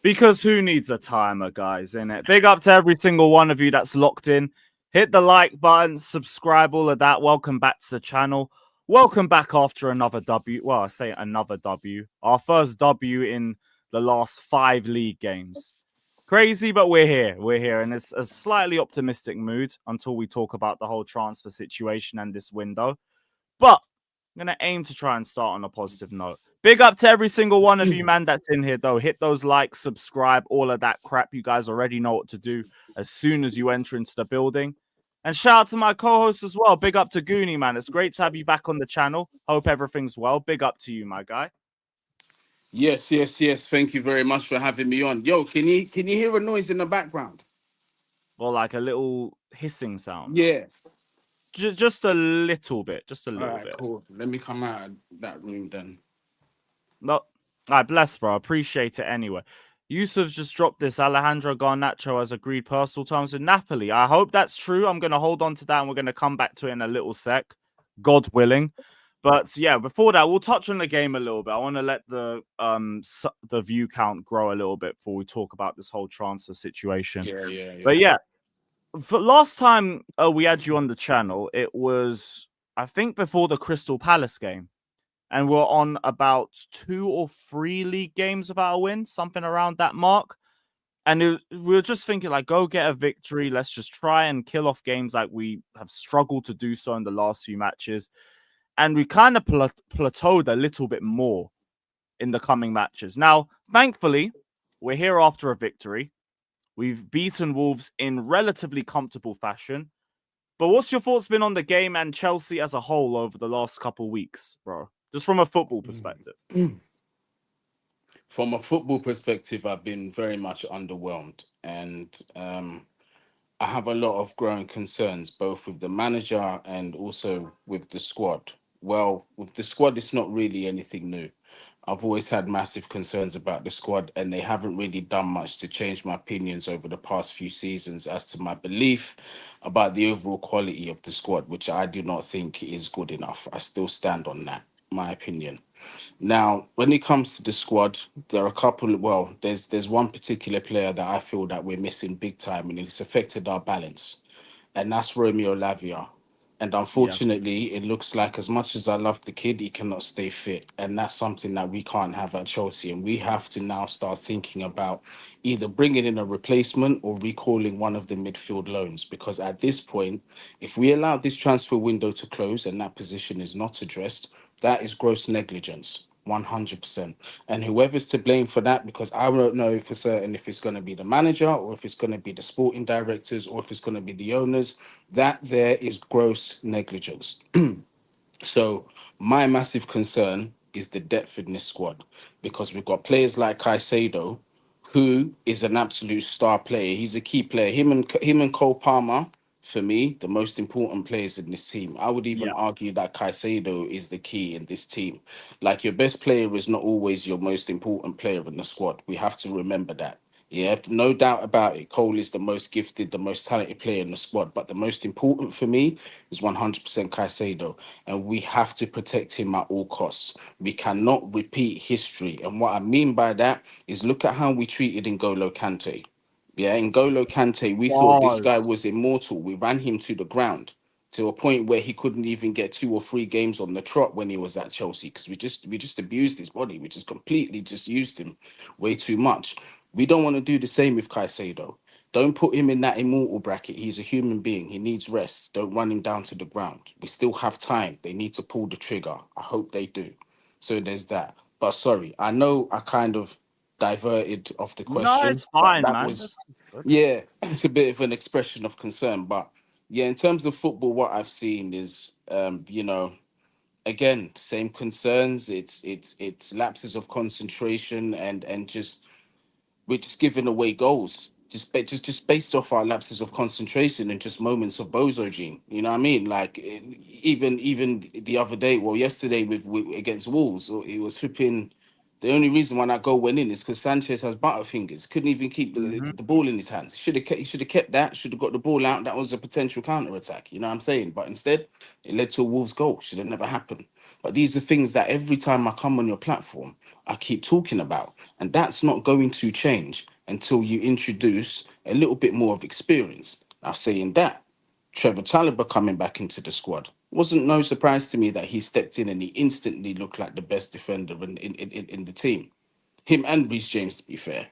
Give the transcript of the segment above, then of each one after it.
Because who needs a timer, guys, innit? Big up to every single one of you that's locked in. Hit the like button, subscribe, all of that. Welcome back to the channel. Welcome back after another W. Well, I say another W. Our first W in the last 5 league games. Crazy, but we're here. We're here. And it's a slightly optimistic mood until we talk about the whole transfer situation and this window. But I'm going to aim to try and start on a positive note. Big up to every single one of you, man, that's in here, though. Hit those likes, subscribe, all of that crap. You guys already know what to do as soon as you enter into the building. And shout out to my co-host as well. Big up to Guni, man. It's great to have you back on the channel. Hope everything's well. Big up to you, my guy. Yes, yes, yes. Thank you very much for having me on. Yo, can you hear a noise in the background? Or like a little hissing sound. Yeah. Just a little bit. Just a All little right, bit. cool. Let me come out of that room then. No, I bless, bro. Appreciate it anyway. Yusuf just dropped this. Alejandro Garnacho has agreed personal terms with Napoli. I hope that's true. I'm going to hold on to that and we're going to come back to it in a little sec, God willing. But yeah, before that, we'll touch on the game a little bit. I want to let the view count grow a little bit before we talk about this whole transfer situation. Yeah, yeah, But yeah. yeah, for last time we had you on the channel, it was I think before the Crystal Palace game, and we're on about 2 or 3 league games without a win, something around that mark. And we were just thinking, like, go get a victory. Let's just try and kill off games like we have struggled to do so in the last few matches. And we kind of plateaued a little bit more in the coming matches. Now, thankfully, we're here after a victory. We've beaten Wolves in relatively comfortable fashion. But what's your thoughts been on the game and Chelsea as a whole over the last couple of weeks, bro? Just from a football perspective. From a football perspective, I've been very much underwhelmed, and I have a lot of growing concerns, both with the manager and also with the squad. Well, with the squad, it's not really anything new. I've always had massive concerns about the squad, and they haven't really done much to change my opinions over the past few seasons as to my belief about the overall quality of the squad, which I do not think is good enough. I still stand on that, my opinion. Now, when it comes to the squad, there are a couple. Well, there's one particular player that I feel that we're missing big time, and it's affected our balance, and that's Romeo Lavia. And Yeah. unfortunately, it looks like as much as I love the kid, he cannot stay fit, and that's something that we can't have at Chelsea. And we have to now start thinking about either bringing in a replacement or recalling one of the midfield loans, because at this point, if we allow this transfer window to close and that position is not addressed, that is gross negligence. 100%. And whoever's to blame for that, because I don't know for certain if it's going to be the manager or if it's going to be the sporting directors or if it's going to be the owners, that there is gross negligence. So my massive concern is the depth in this squad, because we've got players like Caicedo, who is an absolute star player. He's a key player. Him and Cole Palmer, for me, the most important players in this team. I would even Yeah. argue that Caicedo is the key in this team. Like, your best player is not always your most important player in the squad. We have to remember that. Yeah, no doubt about it. Cole is the most gifted, the most talented player in the squad. But the most important for me is 100% Caicedo. And we have to protect him at all costs. We cannot repeat history. And what I mean by that is, look at how we treated N'Golo Kante. Yeah, N'Golo Kante, we thought this guy Pause. was immortal. We ran him to the ground to a point where he couldn't even get 2 or 3 games on the trot when he was at Chelsea, because we just abused his body. We just completely just used him way too much. We don't want to do the same with Caicedo. Don't put him in that immortal bracket. He's a human being. He needs rest. Don't run him down to the ground. We still have time. They need to pull the trigger. I hope they do. So there's that. But sorry, I know I kind of diverted off the No, question, it's but fine, that man. was, That's good. yeah, it's a bit of an expression of concern. But yeah, in terms of football, what I've seen is, again, same concerns. It's lapses of concentration, and just we're just giving away goals. Just based off our lapses of concentration and just moments of bozo gene. You know what I mean? Like, even the other day, well, yesterday with against Wolves, it was flipping. The only reason why that goal went in is because Sanchez has butterfingers. Couldn't even keep Hmm. the ball in his hands. He should have kept that. Should have got the ball out. That was a potential counter attack. You know what I'm saying? But instead, it led to a Wolves goal. Should have never happened. But these are things that every time I come on your platform, I keep talking about. And that's not going to change until you introduce a little bit more of experience. Now, saying that, Trevor Chalobah coming back into the squad wasn't no surprise to me that he stepped in and he instantly looked like the best defender in the team. Him and Reece James, to be fair.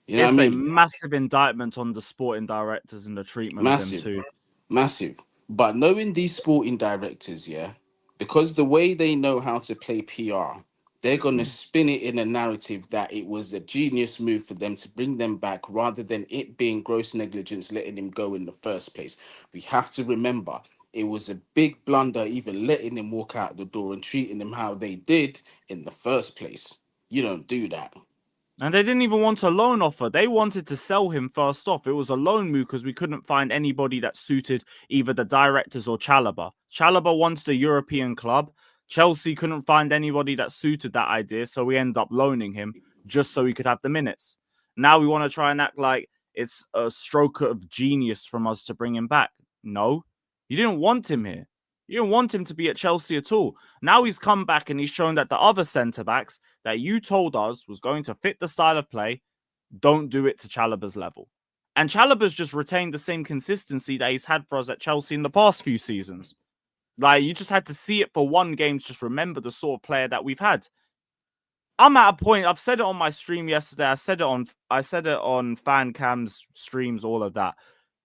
You know what I It's a mean? massive indictment on the sporting directors and the treatment of him Massive. too. Massive. But knowing these sporting directors, yeah, because the way they know how to play PR, they're going to spin it in a narrative that it was a genius move for them to bring them back rather than it being gross negligence letting him go in the first place. We have to remember it was a big blunder even letting him walk out the door and treating him how they did in the first place. You don't do that. And they didn't even want a loan offer. They wanted to sell him first off. It was a loan move because we couldn't find anybody that suited either the directors or Chalobah. Chalobah wanted a European club. Chelsea couldn't find anybody that suited that idea, so we ended up loaning him just so he could have the minutes. Now we want to try and act like it's a stroke of genius from us to bring him back. No, you didn't want him here. You didn't want him to be at Chelsea at all. Now he's come back and he's shown that the other centre backs that you told us was going to fit the style of play don't do it to Chalobah's level. And Chalobah's just retained the same consistency that he's had for us at Chelsea in the past few seasons. Like, you just had to see it for one game to just remember the sort of player that we've had. I'm at a point, I've said it on my stream yesterday, I said it on fan cams, streams, all of that.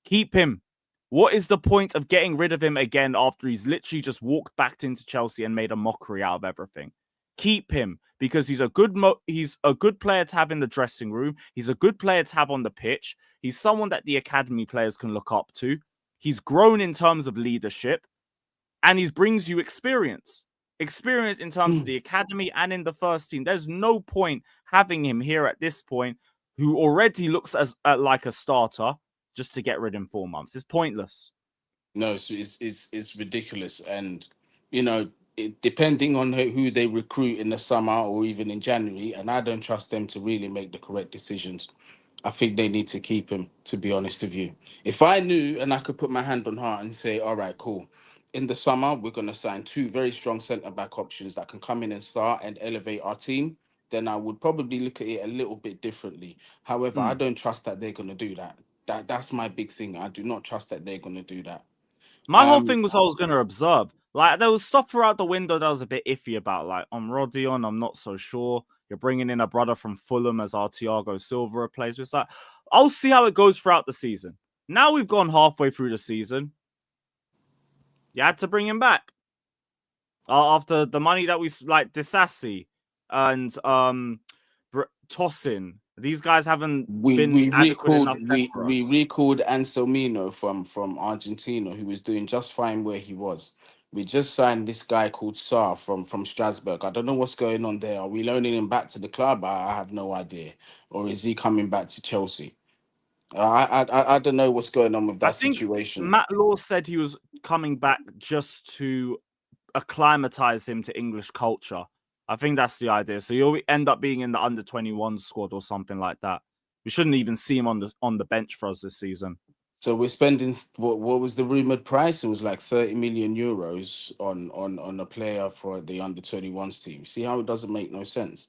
Keep him. What is the point of getting rid of him again after he's literally just walked back into Chelsea and made a mockery out of everything? Keep him because he's a good player to have in the dressing room. He's a good player to have on the pitch. He's someone that the academy players can look up to. He's grown in terms of leadership and he brings you experience. Experience in terms of the academy and in the first team. There's no point having him here at this point, who already looks like a starter, just to get rid in 4 months. It's pointless. No, it's ridiculous, and you know, depending on who they recruit in the summer or even in January, and I don't trust them to really make the correct decisions. I think they need to keep him. To be honest with you, if I knew and I could put my hand on heart and say, all right, cool. In the summer, we're going to sign two very strong centre back options that can come in and start and elevate our team. Then I would probably look at it a little bit differently. However, I don't trust that they're going to do that. That's my big thing. I do not trust that they're going to do that. My whole thing was I was going to observe. Like, there was stuff throughout the window that was a bit iffy about. Like, on Rodion, I'm not so sure. You're bringing in a brother from Fulham as our Thiago Silva replacement. It's like, I'll see how it goes throughout the season. Now we've gone halfway through the season. You had to bring him back. After the money that we, like, Disassi and Tossin. These guys haven't been adequate enough for We us. recalled Anselmino from Argentina, who was doing just fine where he was. We just signed this guy called Sarr from Strasbourg. I don't know what's going on there. Are we loaning him back to the club? I have no idea. Or is he coming back to Chelsea? I don't know what's going on with I that think situation. Matt Law said he was coming back just to acclimatize him to English culture. I think that's the idea. So you'll end up being in the under 21 squad or something like that. We shouldn't even see him on the bench for us this season. So we're spending what was the rumored price? It was like 30 million euros on a player for the under 21s team. See how it doesn't make no sense?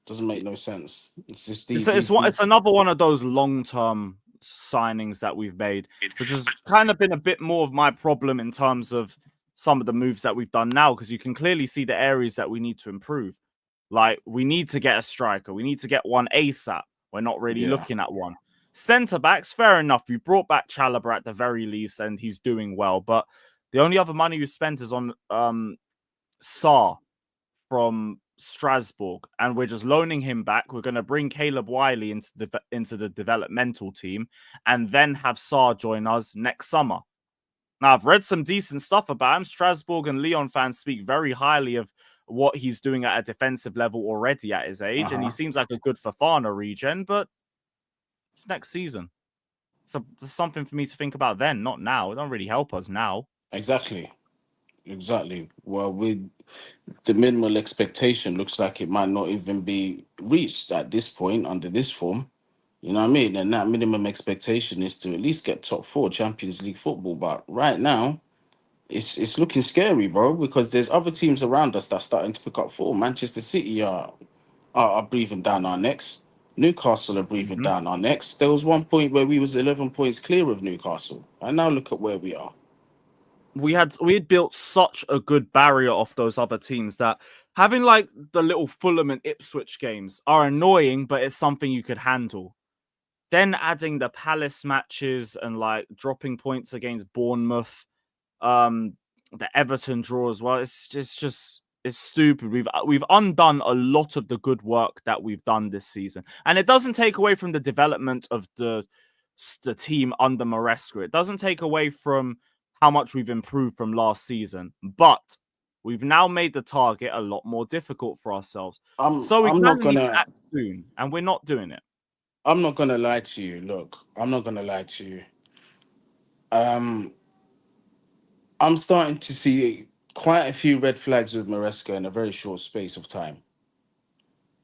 Doesn't make no sense. It's just It's another one of those long-term signings that we've made, which has kind of been a bit more of my problem in terms of some of the moves that we've done now, because you can clearly see the areas that we need to improve. Like, we need to get a striker. We need to get one ASAP. We're not really yeah. looking at one. Centre backs, fair enough. We brought back Chalobah at the very least, and he's doing well. But the only other money we spent is on Saar from Strasbourg, and we're just loaning him back. We're going to bring Caleb Wiley into the developmental team, and then have Saar join us next summer. Now, I've read some decent stuff about him. Strasbourg and Lyon fans speak very highly of what he's doing at a defensive level already at his age, and he seems like a good Fofana regen, but it's next season. So there's something for me to think about then, not now. It don't really help us now. Exactly. Well, with the minimal expectation, looks like it might not even be reached at this point under this form. You know what I mean? And that minimum expectation is to at least get top four Champions League football. But right now, it's looking scary, bro, because there's other teams around us that's starting to pick up form. Manchester City are breathing down our necks. Newcastle are breathing Mhm. down our necks. There was one point where we was 11 points clear of Newcastle, and now look at where we are. We had built such a good barrier off those other teams that having like the little Fulham and Ipswich games are annoying, but it's something you could handle. Then adding the Palace matches and like dropping points against Bournemouth, um, the Everton draw as well. It's stupid. We've undone a lot of the good work that we've done this season, and it doesn't take away from the development of the team under Maresca. It doesn't take away from how much we've improved from last season, but we've now made the target a lot more difficult for ourselves. So we I'm kind not of need to gonna act soon, and we're not doing it. I'm not gonna lie to you. Look, I'm not gonna lie to you. Um, I'm starting to see quite a few red flags with Maresca in a very short space of time,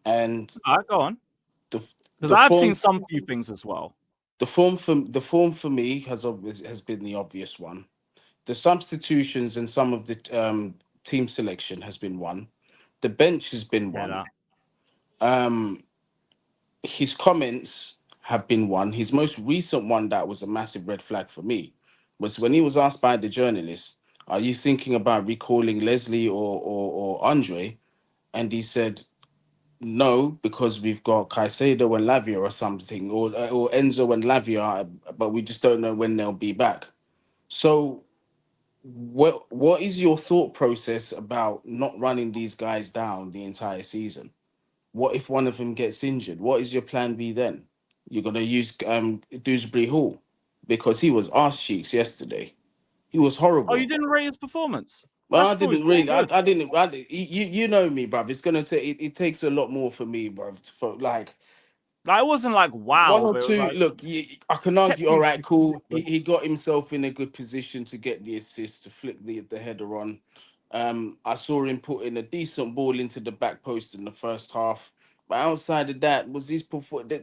and All right, go on, the because the I've seen form some few things as well. the form for me has been the obvious one. The substitutions and some of the team selection has been one. The bench has been Hear one. that? Um, his comments have been one. His most recent one that was a massive red flag for me was when he was asked by the journalist, "Are you thinking about recalling Leslie or Andre?" And he said, "No, because we've got Caicedo and Lavia or something, or Enzo and Lavia, but we just don't know when they'll be back." So what is your thought process about not running these guys down the entire season? What if one of them gets injured? What is your plan B then? You're gonna use Dewsbury Hall because he was arse cheeks yesterday. He was Oh, you horrible. didn't rate his performance? I Well, I just thought he was didn't pretty really. good. I didn't. You know me, bruv. It's gonna take. It takes a lot more for me, bruv. For like Like, it wasn't like one wow, or but it was two. like Look, I can kept argue. All things right, cool. good. He got himself in a good position to get the assist to flick the header on. I saw him put in a decent ball into the back post in the first half. But outside of that, was his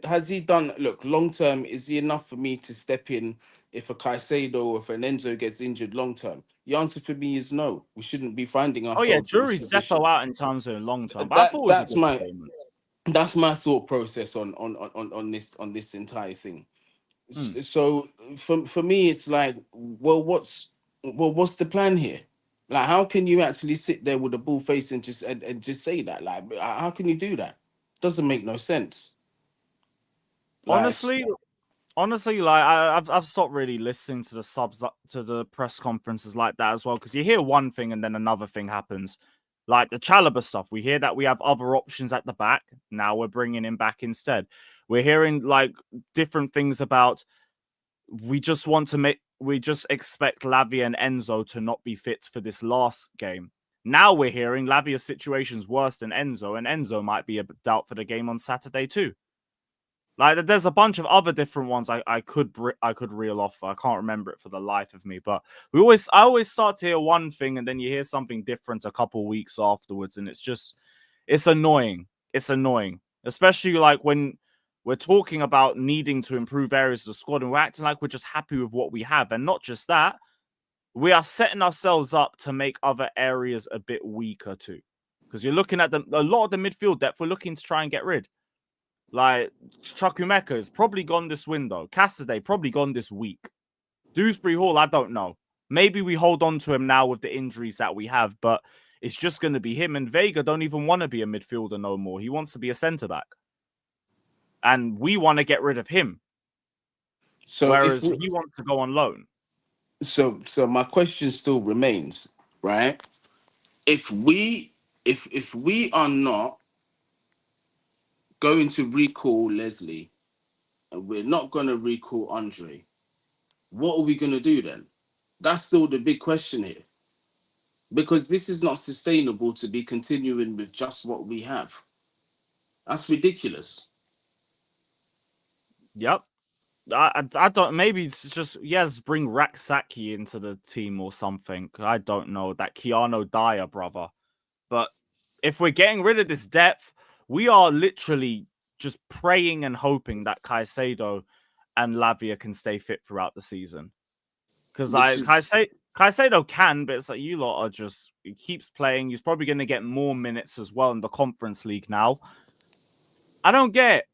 has he done? Look, long term, is he enough for me to step in if a Caicedo or if an Enzo gets injured long term? The answer for me is no. We shouldn't be finding Oh yeah, ourselves in this jury's defo position. out in terms of long term, but I thought That's it was a that's good my performance. that's my thought process on this entire thing. Hmm. So for me, it's like, what's the plan here? Like, how can you actually sit there with a bull face and just say that? Like, how can you do that? Doesn't make no sense. Like, Honestly, honestly, like I've stopped really listening to the subs to the press conferences like that as well because you hear one thing and then another thing happens. Like the Chalobah stuff, we hear that we have other options at the back. Now we're bringing him back instead. We're hearing like different things about we just expect Lavia and Enzo to not be fit for this last game. Now we're hearing Lavia's situation's worse than Enzo, and Enzo might be a doubt for the game on Saturday too. Like there's a bunch of other different ones I could reel off. I can't remember it for the life of me. But I always start to hear one thing and then you hear something different a couple weeks afterwards, and it's annoying. It's annoying, especially like when we're talking about needing to improve areas of the squad, and we're acting like we're just happy with what we have, and not just that, we are setting ourselves up to make other areas a bit weaker too. Because you're looking at a lot of the midfield depth we're looking to try and get rid. Like Chukwuemeka is probably gone this window. Cassidy probably gone this week. Dewsbury Hall, I don't know. Maybe we hold on to him now with the injuries that we have, but it's just going to be him. And Vega don't even want to be a midfielder no more. He wants to be a centre back, and we want to get rid of him, so if whereas we, he wants to go on loan. so my question still remains, right? If we if we are not going to recall Leslie and we're not going to recall Andre, what are we going to do then? That's still the big question here, because this is not sustainable to be continuing with just what we have. That's ridiculous. Yep. I don't. Maybe it's just let's bring Raksaki into the team or something. I don't know that Keanu Dyer brother. But if we're getting rid of this depth, we are literally just praying and hoping that Caicedo and Lavia can stay fit throughout the season. Because Which like is Caicedo can, but it's like you lot are just, he keeps playing. He's probably going to get more minutes as well in the Conference League now. I don't get it.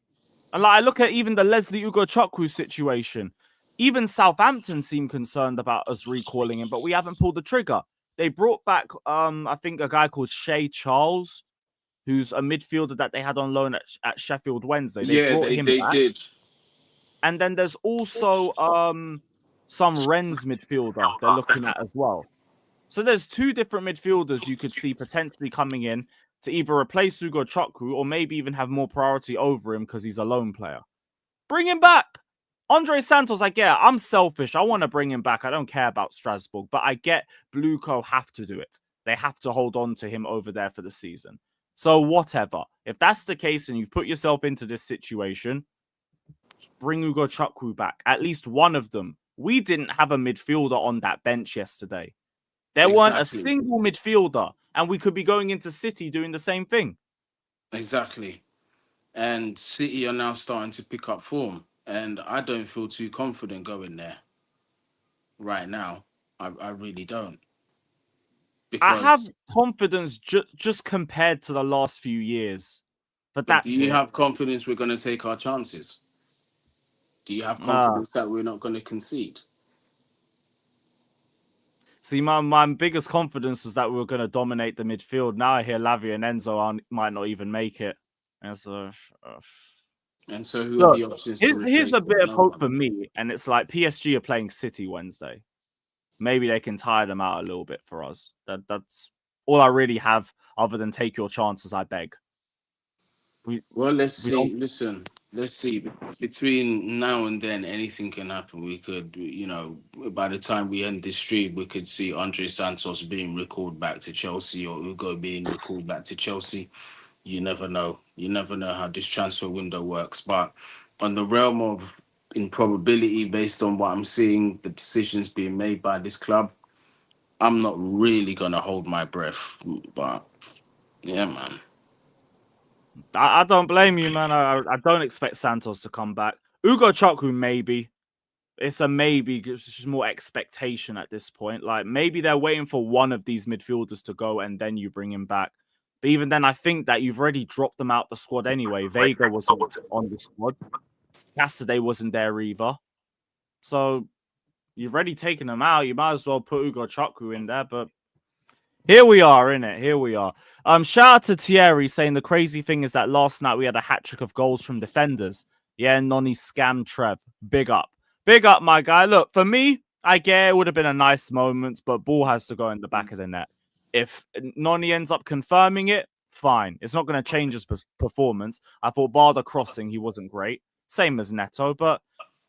And like, I look at even the Leslie Ugochukwu situation. Even Southampton seem concerned about us recalling him, but we haven't pulled the trigger. They brought back, I think, a guy called Shea Charles, who's a midfielder that they had on loan at Sheffield Wednesday. They brought him back. Did. And then there's also some Rennes midfielder they're looking at as well. So there's two different midfielders you could see potentially coming in to either replace Ugochukwu or maybe even have more priority over him because he's a lone player. Bring him back. Andre Santos, I get it. I'm selfish. I want to bring him back. I don't care about Strasbourg, but I get Blueco have to do it. They have to hold on to him over there for the season. So whatever. If that's the case and you've put yourself into this situation, bring Ugochukwu back. At least one of them. We didn't have a midfielder on that bench yesterday. There weren't a single midfielder, and we could be going into City doing the same thing. Exactly. And City are now starting to pick up form, and I don't feel too confident going there right now. I really don't. Because I have confidence just compared to the last few years. But that's do you have confidence we're going to take our chances? Do you have confidence that we're not going to concede? See, my biggest confidence was that we were going to dominate the midfield. Now I hear Lavia and Enzo might not even make it. And so who are the options? Here's a bit of hope for me. And it's like PSG are playing City Wednesday. Maybe they can tire them out a little bit for us. That's all I really have other than take your chances, I beg. Let's see. Listen, let's see. Between now and then, anything can happen. We could, by the time we end this stream, we could see Andre Santos being recalled back to Chelsea or Ugo being recalled back to Chelsea. You never know. You never know how this transfer window works. But on the realm of improbability, based on what I'm seeing, the decisions being made by this club, I'm not really going to hold my breath. But, yeah, man. I don't blame you, man. I don't expect Santos to come back. Ugochukwu, maybe. It's a maybe. It's just more expectation at this point. Like, maybe they're waiting for one of these midfielders to go and then you bring him back. But even then, I think that you've already dropped them out the squad anyway. Vega wasn't on the squad. Cassidy wasn't there either. So you've already taken them out. You might as well put Ugochukwu in there. But here we are, innit? Here we are. Shout out to Thierry saying the crazy thing is that last night we had a hat-trick of goals from defenders. Yeah, Noni scam Trev. Big up. Big up, my guy. Look, for me, I get it would have been a nice moment, but ball has to go in the back of the net. If Noni ends up confirming it, fine. It's not going to change his performance. I thought bar the crossing, he wasn't great. Same as Neto, but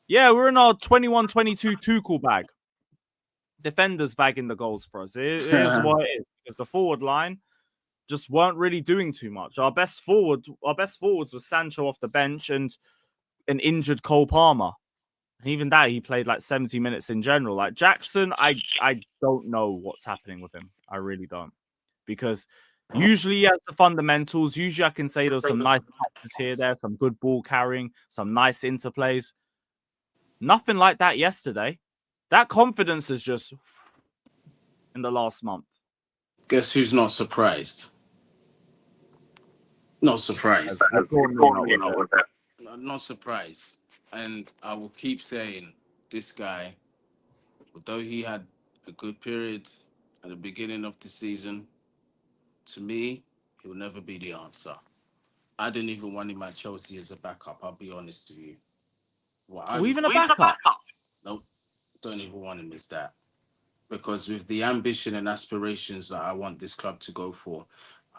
yeah, we're in our 21-22 Tuchel bag. Defenders bagging the goals for us. It is what it is. Because the forward line just weren't really doing too much. Our best forwards was Sancho off the bench and an injured Cole Palmer. And even that, he played like 70 minutes in general. Like Jackson, I don't know what's happening with him. I really don't. Because usually he has the fundamentals. Usually I can say there's some nice touches here, there, some good ball carrying, some nice interplays. Nothing like that yesterday. That confidence is just in the last month. Guess who's not surprised? Not surprised. Not surprised. And I will keep saying this guy, although he had a good period at the beginning of the season, to me, he'll never be the answer. I didn't even want him at Chelsea as a backup, I'll be honest with you. Even a backup? Nope, don't even want him as that. Because with the ambition and aspirations that I want this club to go for,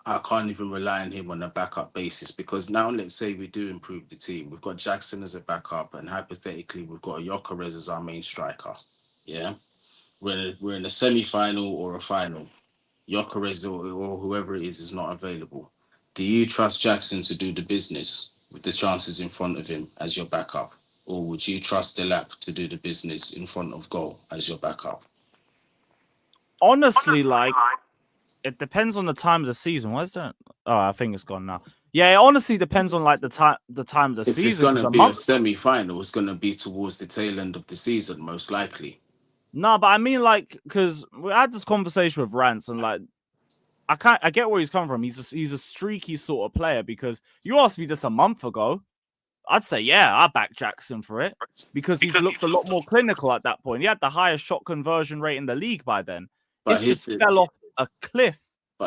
I can't even rely on him on a backup basis, because now let's say we do improve the team. We've got Jackson as a backup, and hypothetically, we've got Gyökeres as our main striker. Yeah? We're in a semi-final or a final. Gyökeres or whoever it is not available. Do you trust Jackson to do the business with the chances in front of him as your backup? Or would you trust Delap to do the business in front of goal as your backup? Honestly, like, it depends on the time of the season. What is that? Oh, I think it's gone now. Yeah, it honestly depends on like the time of the season. If it's going to be a semi-final, it's going to be towards the tail end of the season, most likely. No, but I mean, like, because we had this conversation with Rance, and like, I get where he's coming from. He's a streaky sort of player. Because you asked me this a month ago, I'd say I back Jackson for it because he's looked a lot more clinical at that point. He had the highest shot conversion rate in the league by then. But It's just fell off a cliff.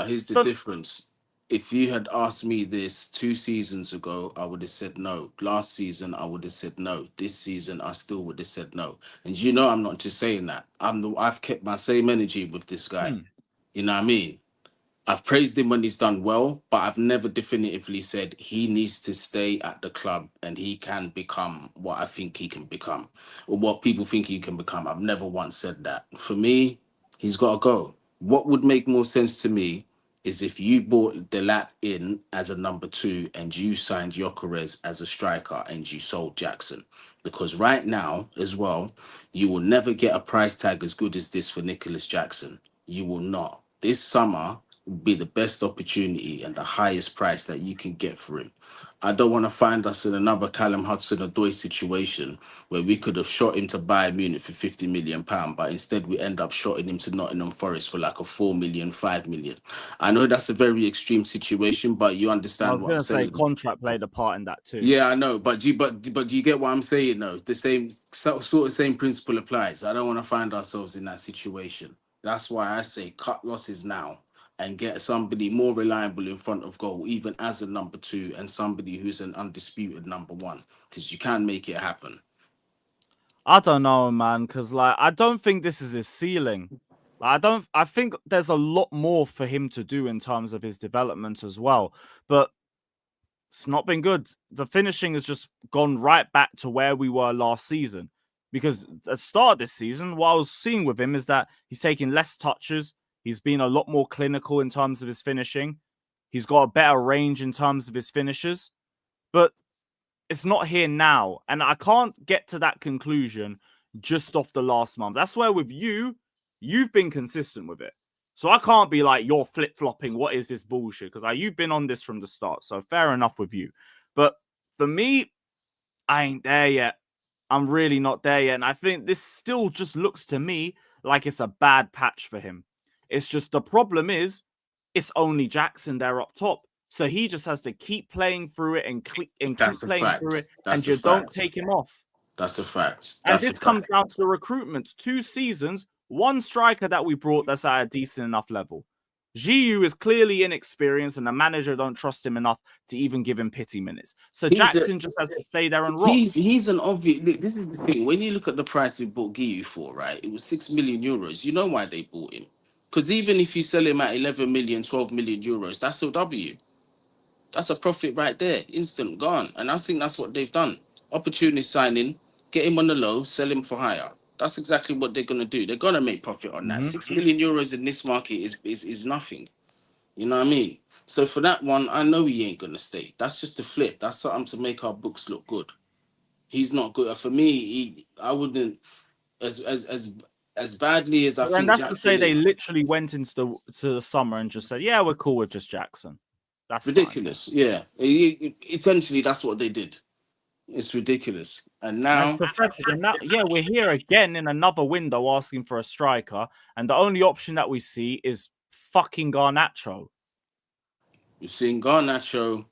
here's the So, difference. If you had asked me this 2 seasons ago, I would have said no. Last season, I would have said no. This season, I still would have said no. And you know, I'm not just saying that. I've kept my same energy with this guy. You know what I mean? I've praised him when he's done well, but I've never definitively said he needs to stay at the club and he can become what I think he can become or what people think he can become. I've never once said that. For me, he's got to go. What would make more sense to me is if you bought Delat in as a number 2 and you signed Gyökeres as a striker and you sold Jackson. Because right now, as well, you will never get a price tag as good as this for Nicholas Jackson. You will not. This summer would be the best opportunity and the highest price that you can get for him. I don't want to find us in another Callum Hudson-Odoi situation where we could have shot him to Bayern Munich for £50 million, but instead we end up shotting him to Nottingham Forest for like a 4 million, 5 million. I know that's a very extreme situation, but you I understand was what I'm gonna say saying. contract played a part in that too. Yeah, I know, but you get what I'm saying though. The same sort of same principle applies. I don't want to find ourselves in that situation. That's why I say cut losses now and get somebody more reliable in front of goal, even as a number 2 and somebody who's an undisputed number 1, because you can make it happen. I don't know, man, because like I don't think this is his ceiling. Like, I think there's a lot more for him to do in terms of his development as well. But it's not been good. The finishing has just gone right back to where we were last season. Because at the start of this season, what I was seeing with him is that he's taking less touches. He's been a lot more clinical in terms of his finishing. He's got a better range in terms of his finishes. But it's not here now. And I can't get to that conclusion just off the last month. That's where with you've been consistent with it. So I can't be like, you're flip-flopping. What is this bullshit? Because you've been on this from the start. So fair enough with you. But for me, I ain't there yet. I'm really not there yet. And I think this still just looks to me like it's a bad patch for him. It's just the problem is it's only Jackson there up top. So he just has to keep playing through it and keep That's a playing through it, fact. and That's a you don't fact. take him off. That's a fact. And That's a this comes fact. down to the recruitment. 2 seasons, 1 striker that we brought that's at a decent enough level. Giu is clearly inexperienced, and the manager don't trust him enough to even give him pity minutes. So Jackson just has to stay there and rock. He's an obvious. This is the thing. When you look at the price we bought Giu for, right? It was €6 million. You know why they bought him? Because even if you sell him at 11 million, 12 million euros, that's a W. That's a profit right there, instant gone. And I think that's what they've done. Opportunity signing, get him on the low, sell him for higher. That's exactly what they're gonna do. They're gonna make profit on that. 6 million euros in this market is nothing. You know what I mean? So for that one, I know he ain't gonna stay. That's just a flip. That's something to make our books look good. He's not good. For me, I wouldn't as badly as I And think that's to say Jackson they is. literally went into the summer and just said, yeah, we're cool with just Jackson. That's Ridiculous. fine. Yeah. Essentially, that's what they did. It's ridiculous. And And it's now pathetic. And now, we're here again in another window asking for a striker. And the only option that we see is fucking Garnacho. you're seeing Garnacho.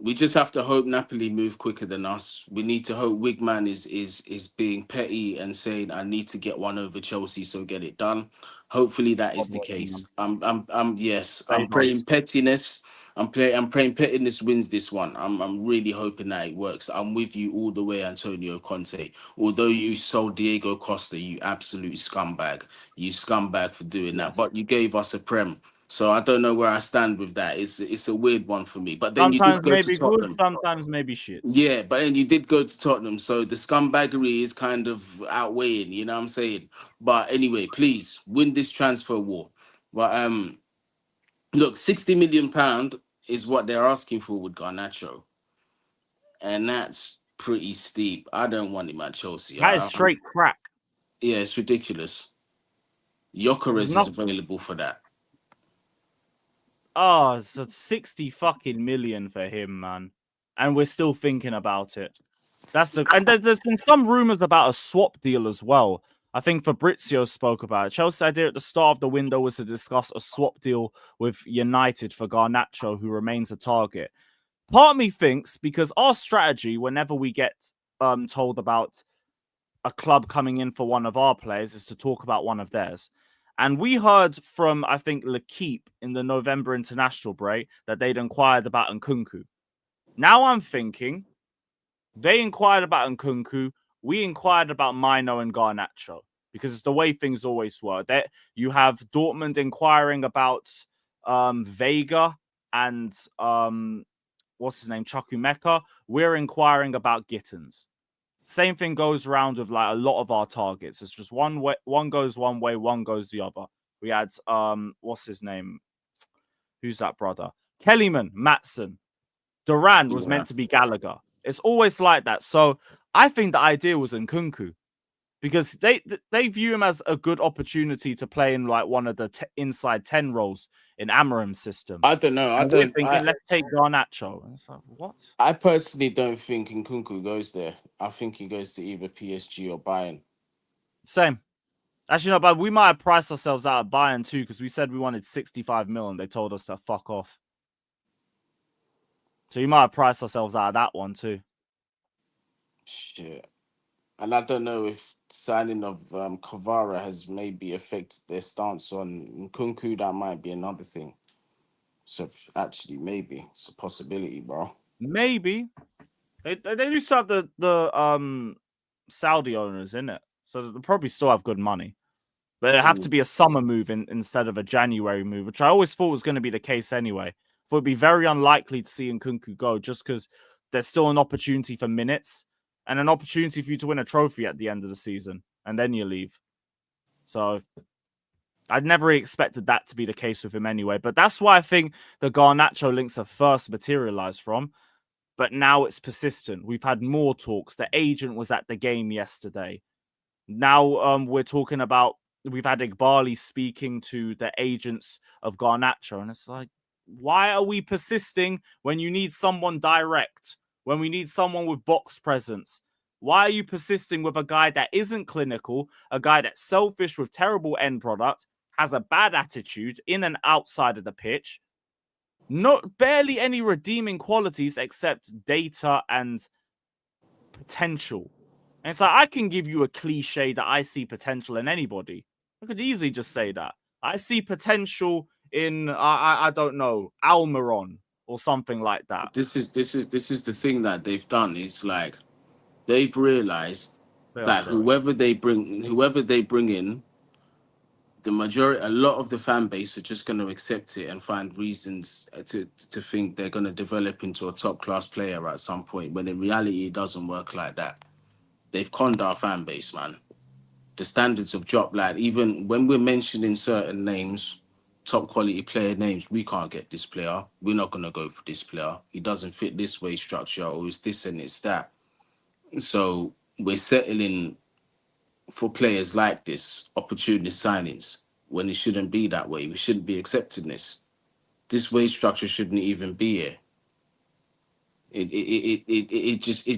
We just have to hope Napoli move quicker than us. We need to hope Wigman is being petty and saying I need to get one over Chelsea, so get it done. Hopefully that is the case. I'm Save praying us. pettiness. I'm praying pettiness wins this one. I'm really hoping that it works. I'm with you all the way, Antonio Conte. Although you sold Diego Costa, you absolute scumbag. You scumbag for doing that. Yes. But you gave us a prem. So I don't know where I stand with that. It's a weird one for me. But then you did Sometimes go to maybe good, Tottenham. sometimes maybe shit. Yeah, but then you did go to Tottenham. So the scumbaggery is kind of outweighing, you know what I'm saying? But anyway, please win this transfer war. But look, £60 million is what they're asking for with Garnacho. And that's pretty steep. I don't want him at Chelsea. That is straight crack. Yeah, it's ridiculous. There's Gyökeres is not. available for that. Oh, so 60 fucking million for him, man. And we're still thinking about it. And there's been some rumors about a swap deal as well. I think Fabrizio spoke about it. Chelsea's idea at the start of the window was to discuss a swap deal with United for Garnacho, who remains a target. Part of me thinks, because our strategy, whenever we get told about a club coming in for one of our players, is to talk about one of theirs. And we heard from, I think, L'Equipe in the November international break that they'd inquired about Nkunku. Now I'm thinking they inquired about Nkunku. We inquired about Mino and Garnacho because it's the way things always were. That you have Dortmund inquiring about Vega and what's his name, Chukwuemeka. We're inquiring about Gittins. Same thing goes around with like a lot of our targets. It's just one way, one goes one way, one goes the other. We had what's his name? Who's that brother? Kellyman, Matson. Duran was meant to be Gallagher. It's always like that. So I think the idea was Nkunku because they view him as a good opportunity to play in like one of the inside 10 roles in Amorim's system. I don't know. We're thinking, let's take Garnacho. And it's like, what? I personally don't think Nkunku goes there. I think he goes to either PSG or Bayern. Same. Actually, no, but we might have priced ourselves out of Bayern too because we said we wanted 65 million. They told us to fuck off. So you might have priced ourselves out of that one too. Shit. And I don't know if signing of Kvara has maybe affected their stance on Nkunku. That might be another thing. So actually, maybe it's a possibility, bro. Maybe they used to have the Saudi owners in it, so they'll probably still have good money. But it'd have to be a summer move instead of a January move, which I always thought was going to be the case anyway. But it'd be very unlikely to see Nkunku go just because there's still an opportunity for minutes and an opportunity for you to win a trophy at the end of the season, and then you leave. So I'd never really expected that to be the case with him anyway. But that's why I think the Garnacho links have first materialized from. But now it's persistent. We've had more talks. The agent was at the game yesterday. Now we're talking about, we've had Igbali speaking to the agents of Garnacho. And it's like, why are we persisting when you need someone direct? When we need someone with box presence? Why are you persisting with a guy that isn't clinical, a guy that's selfish with terrible end product, has a bad attitude in and outside of the pitch? Barely any redeeming qualities except data and potential. And it's like, I can give you a cliche that I see potential in anybody. I could easily just say that. I see potential in, I don't know, Almiron or something like that. This is the thing that they've done. It's like they've realized that whoever they bring in, the majority, a lot of the fan base are just going to accept it and find reasons to think they're going to develop into a top class player at some point. When in reality, it doesn't work like that. They've conned our fan base, man. The standards have dropped. Like even when we're mentioning certain names, top quality player names, we can't get this player. We're not going to go for this player. He doesn't fit this wage structure, or it's this and it's that. So we're settling for players like this, opportunist signings, when it shouldn't be that way. We shouldn't be accepting this. This wage structure shouldn't even be here. It just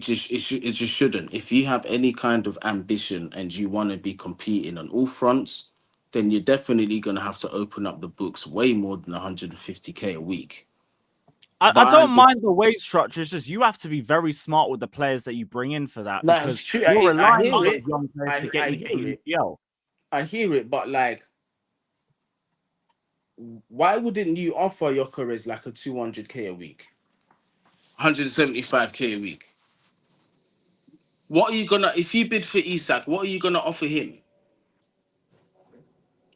shouldn't. If you have any kind of ambition and you want to be competing on all fronts, then you're definitely going to have to open up the books way more than 150k a week. I don't mind the wage structure. It's just you have to be very smart with the players that you bring in for that. No, because true. you're I relying hear on it. young players to get you to the UPL. I hear it, but like, why wouldn't you offer Gyökeres like a 200k a week, 175k a week? What are you gonna, if you bid for Isak, what are you gonna offer him?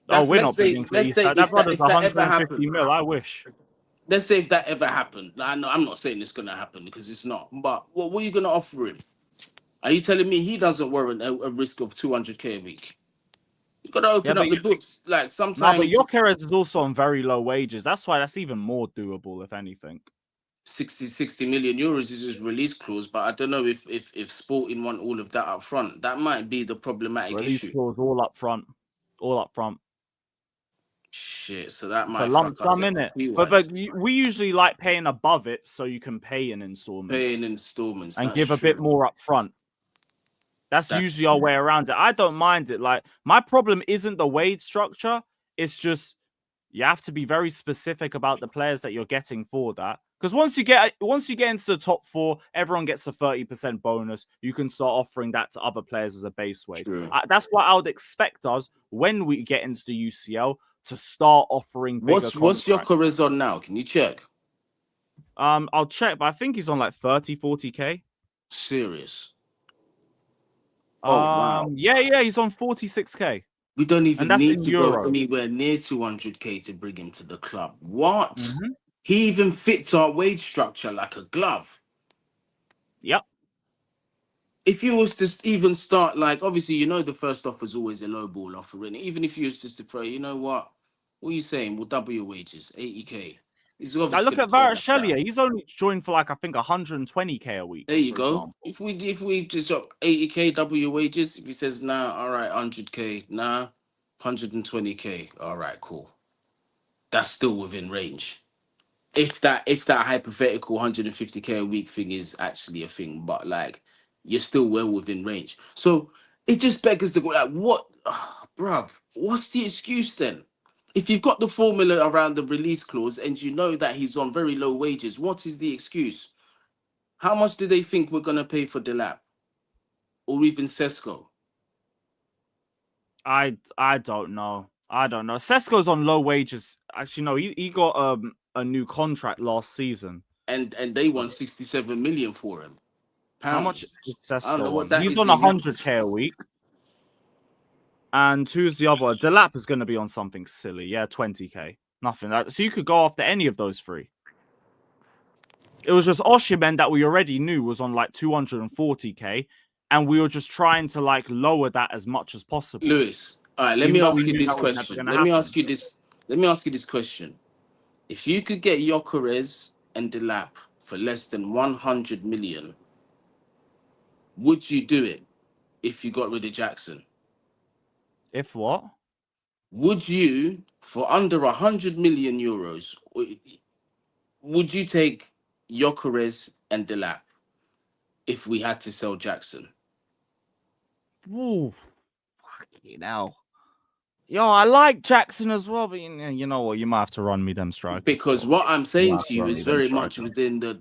We're not bidding for Isak. That brother's 150 mil. I wish. Let's say if that ever happened. I know I'm not saying it's gonna happen because it's not. But what are you gonna offer him? Are you telling me he doesn't warrant a risk of 200k a week? You gotta open up the books. Like sometimes. No, but Gyökeres is also on very low wages. That's why that's even more doable, if anything. 60 million euros is his release clause, but I don't know if Sporting want all of that up front. That might be the problematic release issue. Clause all up front. All up front. Shit, so that might lump sum in it. But we usually like paying above it so you can pay in installments. Pay in installments. And give a bit more up front. That's usually our way around it. I don't mind it. Like, my problem isn't the wage structure. It's just you have to be very specific about the players that you're getting for that. Because once you get into the top 4, everyone gets a 30% bonus. You can start offering that to other players as a base wage. That's what I would expect us when we get into the UCL to start offering bigger What's your Yokeres on now? Can you check? I'll check, but I think he's on like 30, 40k. Serious? Oh wow. Yeah, he's on 46k. We don't even need to go Euros. anywhere near 200k to bring him to the club. What? He even fits our wage structure like a glove. Yep. If you was to even start, like, obviously, you know, the first offer is always a low ball offer, and even if you was just to throw, you know what are you saying? We'll double your wages, 80k. I look at Varashelia. He's only joined for like, I think 120k a week. There you go. Example. If we just up 80k, double your wages. If he says nah, all right, 100k, nah, 120k, all right, cool. That's still within range. If that hypothetical 150k a week thing is actually a thing, but like you're still well within range. So it just beggars the like, what, bruv? What's the excuse then? If you've got the formula around the release clause and you know that he's on very low wages, what is the excuse? How much do they think we're gonna pay for Delap or even Sesko? I don't know. Sesko's on low wages. Actually, no, he got a new contract last season, and they won 67 million for him. How much is Sesko? I don't know what that He's is on 100k a week. And who's the other? Delap is going to be on something silly. Yeah, 20k. Nothing. So you could go after any of those 3. It was just Osimhen that we already knew was on like 240k, and we were just trying to like lower that as much as possible. Lewis, all right, let me ask you this question. Let me ask you this question. If you could get Yokeres and Delap for less than 100 million, would you do it if you got rid of Jackson? If what? Would you, for under 100 million euros, would you take Yokeres and Delap if we had to sell Jackson? Ooh, fucking hell. Yo, I like Jackson as well, but you know what? You might have to run me them strikers. Because what I'm saying to you is very much within the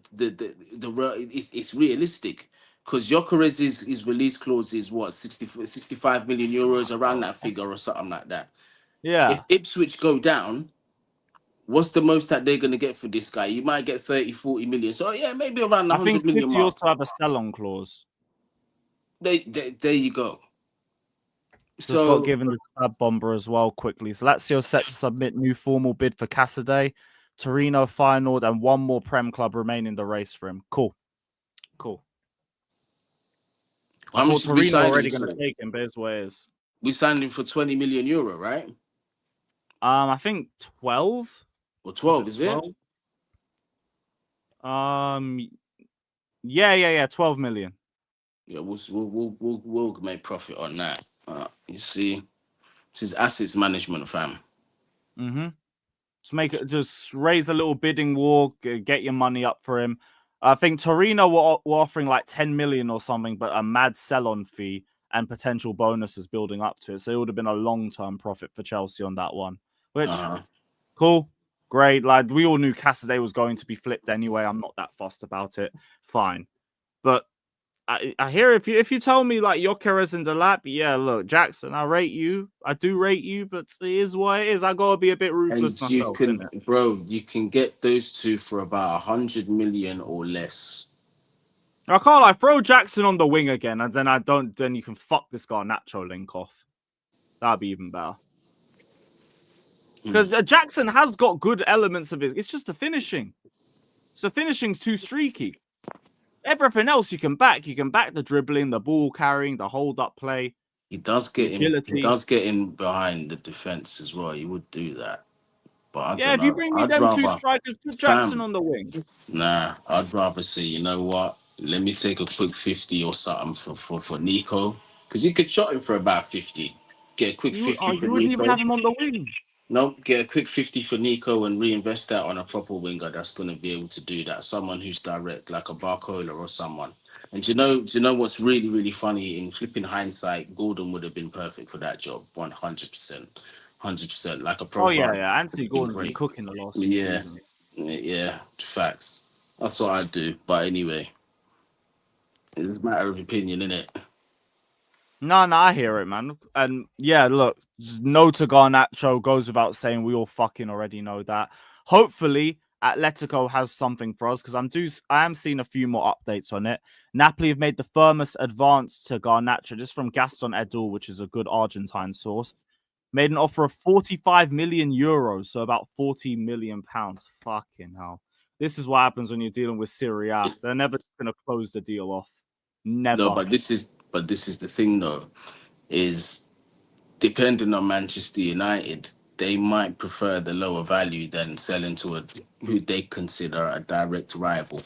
it's realistic. Because Yokeres' release clause is what, 65 million euros, around that figure or something like that. Yeah. If Ipswich go down, what's the most that they're going to get for this guy? You might get 30, 40 million. So yeah, maybe around the 100 million mark. City also have a sell-on clause. There you go. Just got given the stab bomber as well quickly. So Lazio set to submit new formal bid for Cassidy. Torino final, and one more Prem club remain in the race for him. Cool. I thought Torino already going to take him, but it's what it is. We signed him for 20 million euro, right? I think 12 or 12, is it? Yeah, 12 million. Yeah, we'll make profit on that. You see, this is assets management, fam. Just raise a little bidding war, get your money up for him. I think Torino were offering like 10 million or something, but a mad sell-on fee and potential bonuses building up to it. So it would have been a long-term profit for Chelsea on that one. Which, cool, great. Like, we all knew Cassidy was going to be flipped anyway. I'm not that fussed about it. Fine. But I hear if you tell me like Yokeres and Delap, yeah, look, Jackson, I rate you. I do rate you, but it is what it is. I gotta be a bit ruthless and myself. You can get those two for about 100 million or less. I can't like throw Jackson on the wing again, and then you can fuck this Garnacho link off. That'd be even better. Because Jackson has got good elements of it. It's just the finishing. So finishing's too streaky. Everything else you can back. You can back the dribbling, the ball carrying, the hold-up play. He does get in behind the defense as well. He would do that. But if you bring me them 2 strikers, put Jackson on the wing. Nah, I'd rather say, you know what? Let me take a quick 50 or something for Nico. Because you could shot him for about 50. Get a quick 50 for Nico. You wouldn't even have him on the wing. Nope, get a quick 50 for Nico and reinvest that on a proper winger that's going to be able to do that. Someone who's direct, like a Barcola or someone. And do you know what's really, really funny? In flipping hindsight, Gordon would have been perfect for that job, 100%. 100%. Like a Oh yeah, profile. yeah. Anthony Been Gordon's been great. cooking the last few Yeah. seasons. Yeah. Facts. That's what I do. But anyway, it's a matter of opinion, innit? No, no, I hear it, man. And yeah, look, no to Garnacho goes without saying. We all fucking already know that. Hopefully, Atletico has something for us because I am seeing a few more updates on it. Napoli have made the firmest advance to Garnacho, just from Gaston Edul, which is a good Argentine source. Made an offer of 45 million euros, so about 40 million pounds. Fucking hell. This is what happens when you're dealing with Serie A. They're never going to close the deal off. No, Never. but this is the thing though, is depending on Manchester United, they might prefer the lower value than selling to a who they consider a direct rival.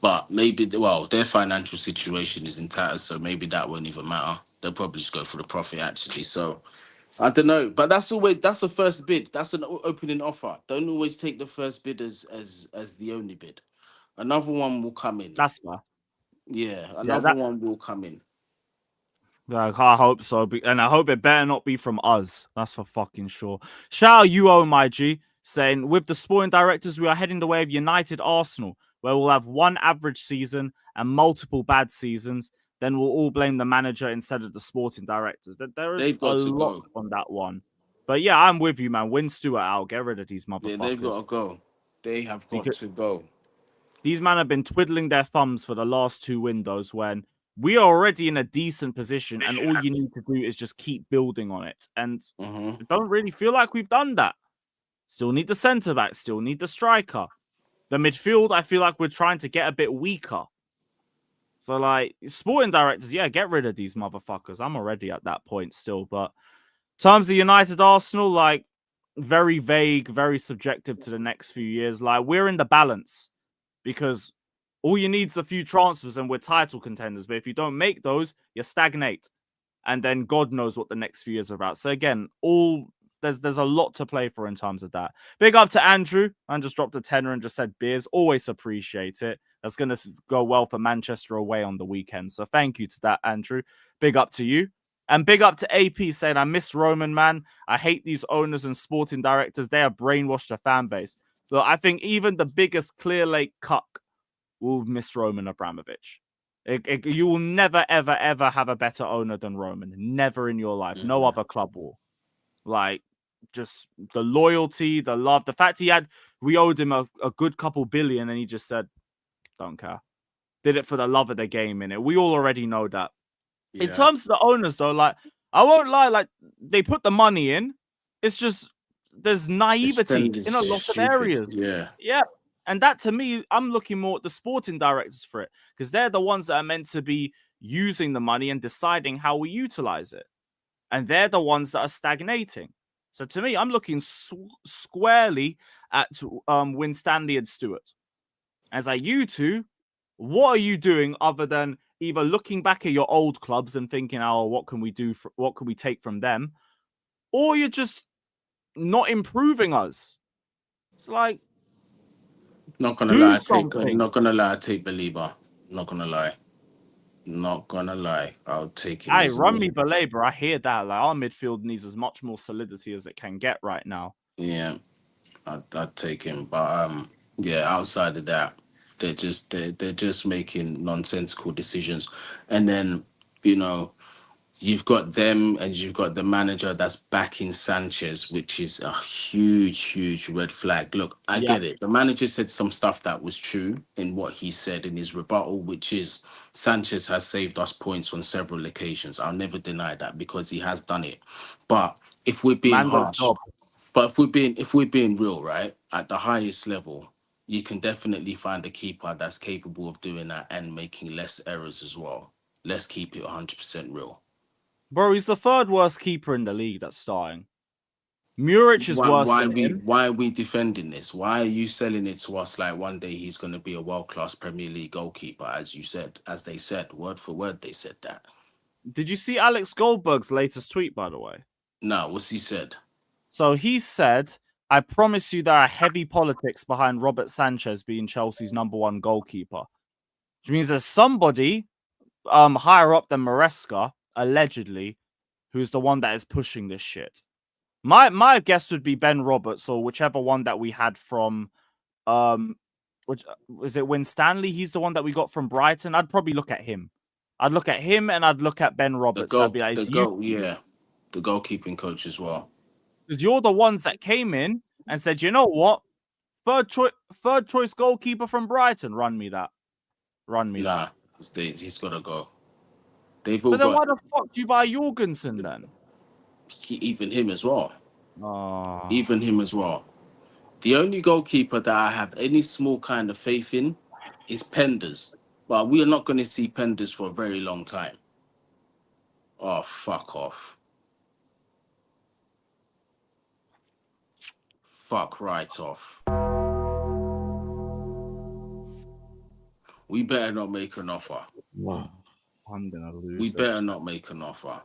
But maybe, well, their financial situation is in tatters, so maybe that won't even matter. They'll probably just go for the profit actually. So I don't know, but that's the first bid. That's an opening offer. Don't always take the first bid as the only bid. Another one will come in. That's why. Yeah, Yeah, another one will come in. like, I hope so. And I hope it better not be from us. That's for fucking sure. Shout out you, my G, saying, with the sporting directors, we are heading the way of United Arsenal, where we'll have one average season and multiple bad seasons. Then we'll all blame the manager instead of the sporting directors. There is They've a got to lot go. on that one. But yeah, I'm with you, man. Win Stewart out. Get rid of these Yeah, they've got motherfuckers. to go. They have got Because to go. these men have been twiddling their thumbs for the last two windows when we are already in a decent position and all you need to do is just keep building on it. And Hmm. I don't really feel like we've done that. Still need the centre back, still need the striker. The midfield, I feel like we're trying to get a bit weaker. So, like, sporting directors, yeah, get rid of these motherfuckers. I'm already at that point still. But in terms of United Arsenal, like, very vague, very subjective to the next few years. Like, we're in the balance because all you need is a few transfers and we're title contenders. But if you don't make those, you stagnate. And then God knows what the next few years are about. So again, there's a lot to play for in terms of that. Big up to Andrew. And just dropped a tenner and just said beers. Always appreciate it. That's going to go well for Manchester away on the weekend. So thank you to that, Andrew. Big up to you. And big up to AP saying, I miss Roman, man. I hate these owners and sporting directors. They have brainwashed the fan base. Look, I think even the biggest Clear Lake cuck will miss Roman Abramovich. You will never, ever, ever have a better owner than Roman. Never in your life. No Hmm. other club will. Like, just the loyalty, the love, the fact we owed him a good couple billion and he just said, don't care. Did it for the love of the game in it. We all already know that. In Yeah. terms of the owners, though, like, I won't lie, like, they put the money in. It's just, there's The naivety spend is in a lot of stupid. areas. Yeah. Yeah. And that to me, I'm looking more at the sporting directors for it because they're the ones that are meant to be using the money and deciding how we utilize it. And they're the ones that are stagnating. So to me, I'm looking squarely at Winstanley and Stewart. As you two, what are you doing other than either looking back at your old clubs and thinking, oh, what can we do? What can we take from them? Or you're just not improving us. It's like, Not gonna do lie, take something. not gonna lie, take Belieber. Not gonna lie. Not gonna lie. I'll take him Hey, as run me Belabor. I hear that. Like, our midfield needs as much more solidity as it can get right now. yeah, I'd take him. But yeah, outside of that, they're just making nonsensical decisions. And then, you know, you've got them and you've got the manager that's backing Sanchez, which is a huge, huge red flag. Look, I Yeah, get it. The manager said some stuff that was true in what he said in his rebuttal, which is Sanchez has saved us points on several occasions. I'll never deny that because he has done it. But if we're being man does harsh, job. but if we're being real, right, at the highest level, you can definitely find a keeper that's capable of doing that and making less errors as well. Let's keep it 100% real. Bro, he's the third worst keeper in the league that's starting. Muric is why worse why than we him. why are we defending this? Why are you selling it to us like one day he's going to be a world class Premier League goalkeeper, as you said, as they said, word for word, they said that. Did you see Alex Goldberg's latest tweet, by the way? No, what's he said? So he said, I promise you there are heavy politics behind Robert Sanchez being Chelsea's number one goalkeeper. Which means there's somebody higher up than Maresca, allegedly, who's the one that is pushing this shit. My guess would be Ben Roberts or whichever one that we had from which was it Stanley? He's the one that we got from Brighton. I'd probably look at him. I'd look at him and I'd look at Ben Roberts. I'd be like, the goalkeeping coach as well. Because you're the ones that came in and said, you know what? Third choice goalkeeper from Brighton. Run me that. He's got to go. But then why the fuck do you buy Jorgensen then? Even him as well. Oh. Even him as well. The only goalkeeper that I have any small kind of faith in is Penders. But we are not going to see Penders for a very long time. Oh, fuck off. Fuck right off. We better not make an offer. Wow. I'm going to lose We better not make an offer.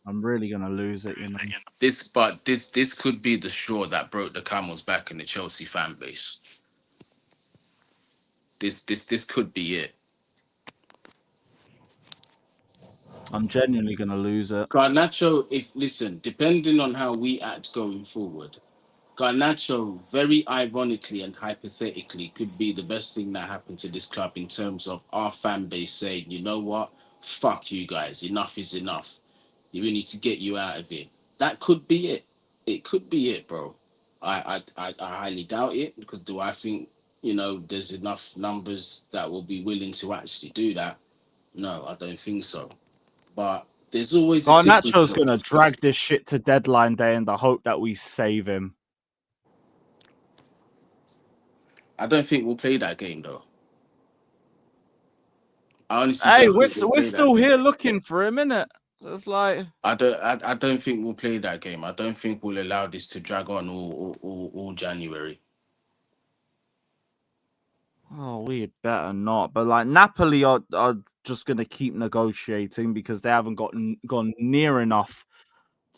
I'm really going to lose it, you know. This could be the straw that broke the camel's back in the Chelsea fan base. This could be it. I'm genuinely going to lose it. Garnacho, depending on how we act going forward, Garnacho, very ironically and hypothetically, could be the best thing that happened to this club in terms of our fan base saying, you know what, fuck you guys, enough is enough. We need to get you out of here. That could be it. It could be it, bro. I highly doubt it, because do I think, there's enough numbers that will be willing to actually do that? No, I don't think so. But there's always Garnacho's going to drag this shit to deadline day in the hope that we save him. I don't think we'll play that game, though. I honestly we're still here looking for him, innit? So it's like I don't think we'll play that game. I don't think we'll allow this to drag on all January. Oh, we better not. But like Napoli are just gonna keep negotiating because they haven't gone near enough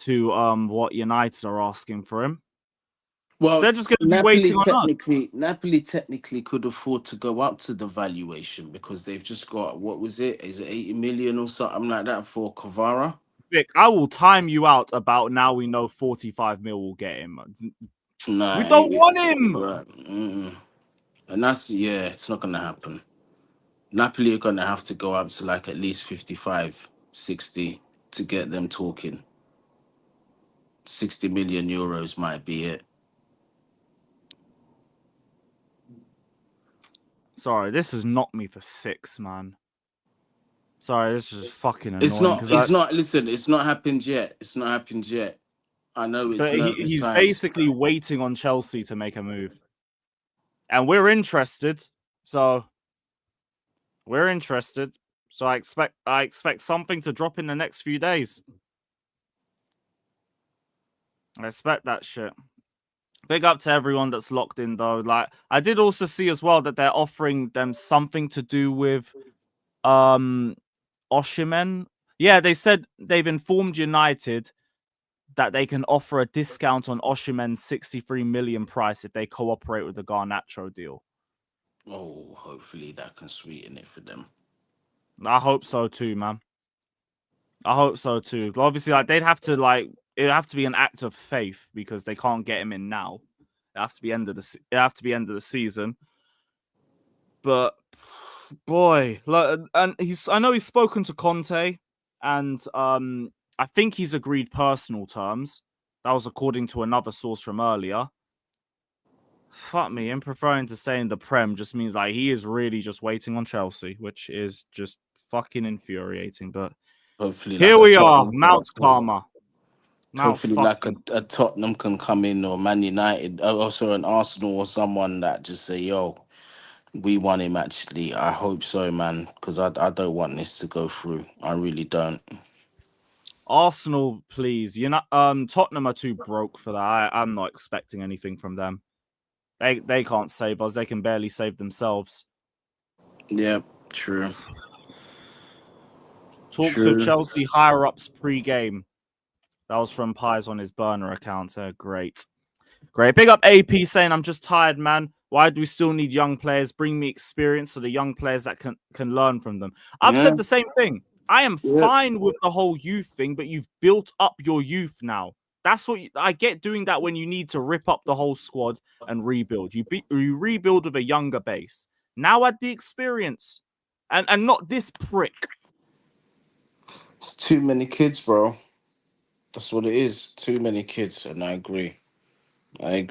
to what United are asking for him. Well, so they're just gonna be waiting on us. Napoli technically could afford to go up to the valuation because they've just got, what was it? Is it 80 million or something like that for Kvara? Vic, I will time you out about now. We know 45 mil will get him. Nah, we don't want him. Right. And it's not gonna happen. Napoli are gonna have to go up to like at least 55, 60 to get them talking. 60 million euros might be it. Sorry, this has knocked me for 6, man. Sorry, this is fucking annoying. It's not happened yet. It's not happened yet. I know it's he's basically waiting on Chelsea to make a move. And we're interested. So I expect something to drop in the next few days. I expect that shit. Big up to everyone that's locked in, though. Like, I did also see as well that they're offering them something to do with Osimhen. Yeah, they said they've informed United that they can offer a discount on Osimhen's 63 million price if they cooperate with the Garnacho deal. Oh, hopefully that can sweeten it for them. I hope so too, man. I hope so too. Obviously, like it'd have to be an act of faith because they can't get him in now. It has to be end of the season. But boy, and I know he's spoken to Conte, and I think he's agreed personal terms. That was according to another source from earlier. Fuck me, him preferring to stay in the Prem just means like he is really just waiting on Chelsea, which is just fucking infuriating. But hopefully, here we are, Mount Karma. Hopefully, like a Tottenham can come in, or Man United, also an Arsenal or someone that just say, "Yo, we want him." Actually, I hope so, man, because I don't want this to go through. I really don't. Arsenal, please. Tottenham are too broke for that. I'm not expecting anything from them. They can't save us. They can barely save themselves. Yeah, true. Talks with Chelsea higher ups pre-game. That was from Pies on his burner account. Great. Big up AP saying, I'm just tired, man. Why do we still need young players? Bring me experience so the young players that can learn from them. I've said the same thing. I am fine with the whole youth thing, but you've built up your youth now. That's what I get doing that when you need to rip up the whole squad and rebuild. You rebuild with a younger base. Now add the experience and not this prick. It's too many kids, bro. That's what it is. Too many kids, and I agree. And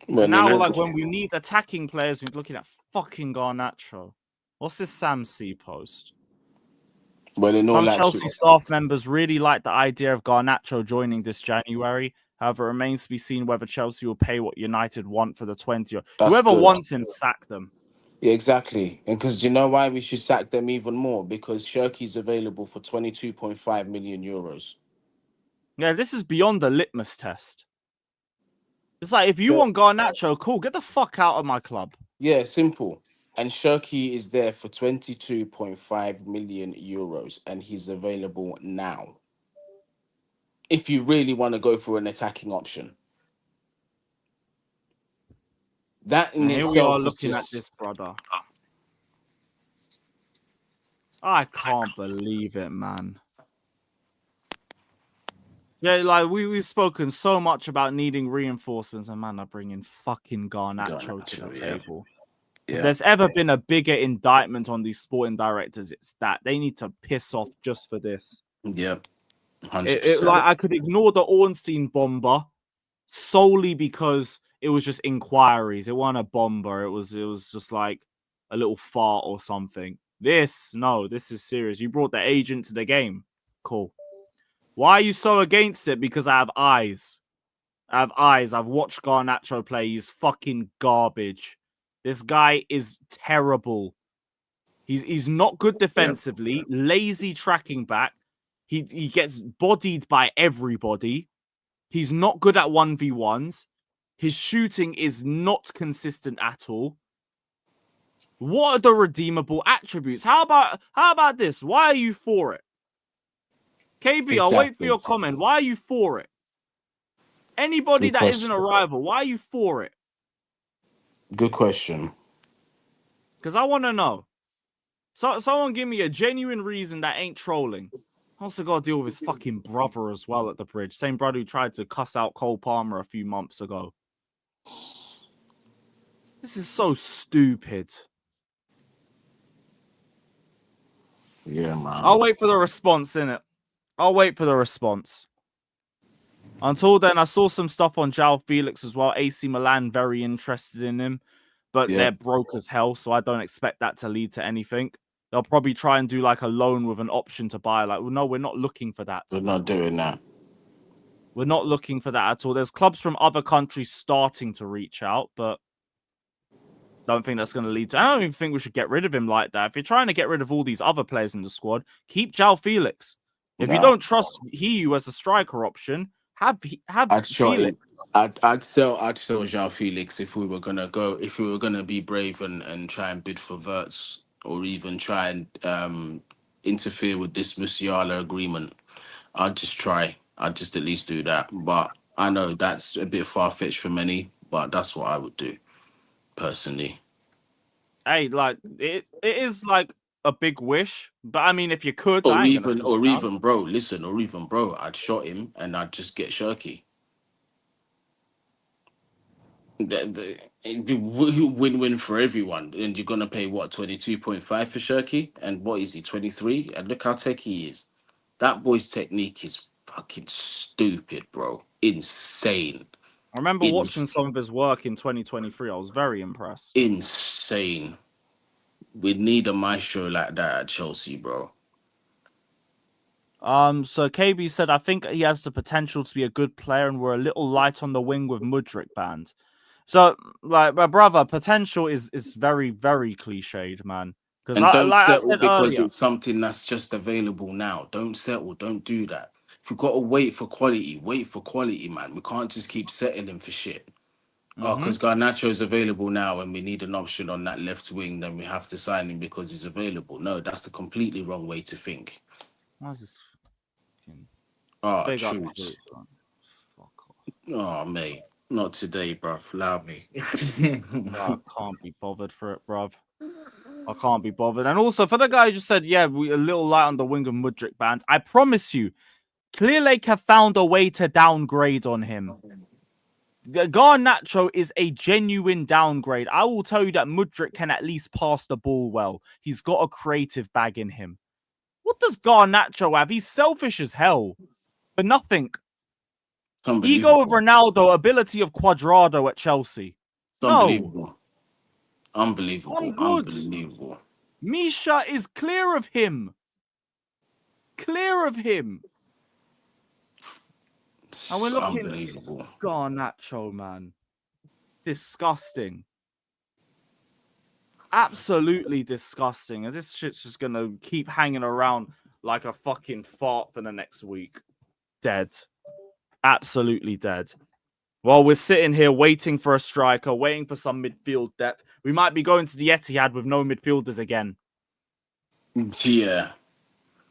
But now, then, like when we need attacking players, we're looking at fucking Garnacho. What's this Sam C post? but in Some all Chelsea staff members really like the idea of Garnacho joining this January. However, it remains to be seen whether Chelsea will pay what United want for the 20. that's Whoever good. wants him, sack them. Yeah, exactly. And because you know why we should sack them even more? Because Shirky's available for 22.5 million euros. Yeah, this is beyond the litmus test. It's like, if you So, want Garnacho, cool, get the fuck out of my club. yeah, simple. And Shirky is there for 22.5 million euros, and he's available now. If you really want to go for an attacking option, that in And here we are itself is looking at just this, brother. I can't believe it, man. Yeah, like we've spoken so much about needing reinforcements, and man, I bring in fucking Garnacho to the table. If there's ever been a bigger indictment on these sporting directors, it's that they need to piss off just for this. Yeah, Like 100%. I could ignore the Ornstein bomber solely because it was just inquiries. It wasn't a bomber. It was just like a little fart or something. This is serious. You brought the agent to the game. Cool. Why are you so against it? Because I have eyes. I've watched Garnacho play. He's fucking garbage. This guy is terrible. He's not good defensively. Lazy tracking back. He gets bodied by everybody. He's not good at 1v1s. His shooting is not consistent at all. What are the redeemable attributes? How about this? Why are you for it? KB, I'll wait for your comment. Why are you for it? Anybody that isn't a rival, why are you for it? Good question. Because I want to know. So someone give me a genuine reason that ain't trolling. I also got to deal with his fucking brother as well at the bridge. Same brother who tried to cuss out Cole Palmer a few months ago. This is so stupid. Yeah, man. I'll wait for the response, innit? I'll wait for the response. Until then, I saw some stuff on João Felix as well. AC Milan very interested in him, but they're broke as hell, so I don't expect that to lead to anything. They'll probably try and do like a loan with an option to buy. Like, well, no, we're not looking for that. We're not doing that. We're not looking for that at all. There's clubs from other countries starting to reach out, but don't think that's going to lead to... I don't even think we should get rid of him like that. If you're trying to get rid of all these other players in the squad, keep João Felix. If you don't trust you as a striker option, have Felix. I'd sell João Felix if we were gonna be brave and try and bid for Verts, or even try and interfere with this Musiala agreement. I'd just at least do that. But I know that's a bit far fetched for many, but that's what I would do personally. Hey, like it is like a big wish, but I mean, if you could, Or I ain't gonna even bro, I'd shot him and I'd just get Shirky. It'd be win-win for everyone. And you're gonna pay what, 22.5 for Shirky? And what is he, 23? And look how techy he is. That boy's technique is fucking stupid, bro. Insane. I remember watching some of his work in 2023. I was very impressed. Insane. We need a maestro like that at Chelsea, bro. So KB said, I think he has the potential to be a good player, and we're a little light on the wing with Mudryk banned. So, like, my brother, potential is very, very cliched, man. Because I said because earlier, it's something that's just available now. Don't settle. Don't do that. If we've got to wait for quality, man. We can't just keep settling for shit. Oh, because Garnacho is available now and we need an option on that left wing, then we have to sign him because he's available. No, that's the completely wrong way to think. Why is this fucking Oh, big up truth. Fuck off. Oh, mate. Not today, bruv. Allow me. I can't be bothered for it, bruv. I can't be bothered. And also, for the guy who just said, yeah, we a little light on the wing of Mudryk band, I promise you, Clear Lake have found a way to downgrade on him. The Garnacho is a genuine downgrade. I will tell you that Mudryk can at least pass the ball well. He's got a creative bag in him. What does Garnacho have? He's selfish as hell. For nothing. Ego of Ronaldo, ability of Cuadrado at Chelsea. Unbelievable. Unbelievable. I'm good. Unbelievable. Misha is clear of him. Clear of him. And we're looking unbelievable. Garnacho, man. It's disgusting. Absolutely disgusting. And this shit's just gonna keep hanging around like a fucking fart for the next week. Dead. Absolutely dead. While we're sitting here waiting for a striker, waiting for some midfield depth, we might be going to the Etihad with no midfielders again. Yeah.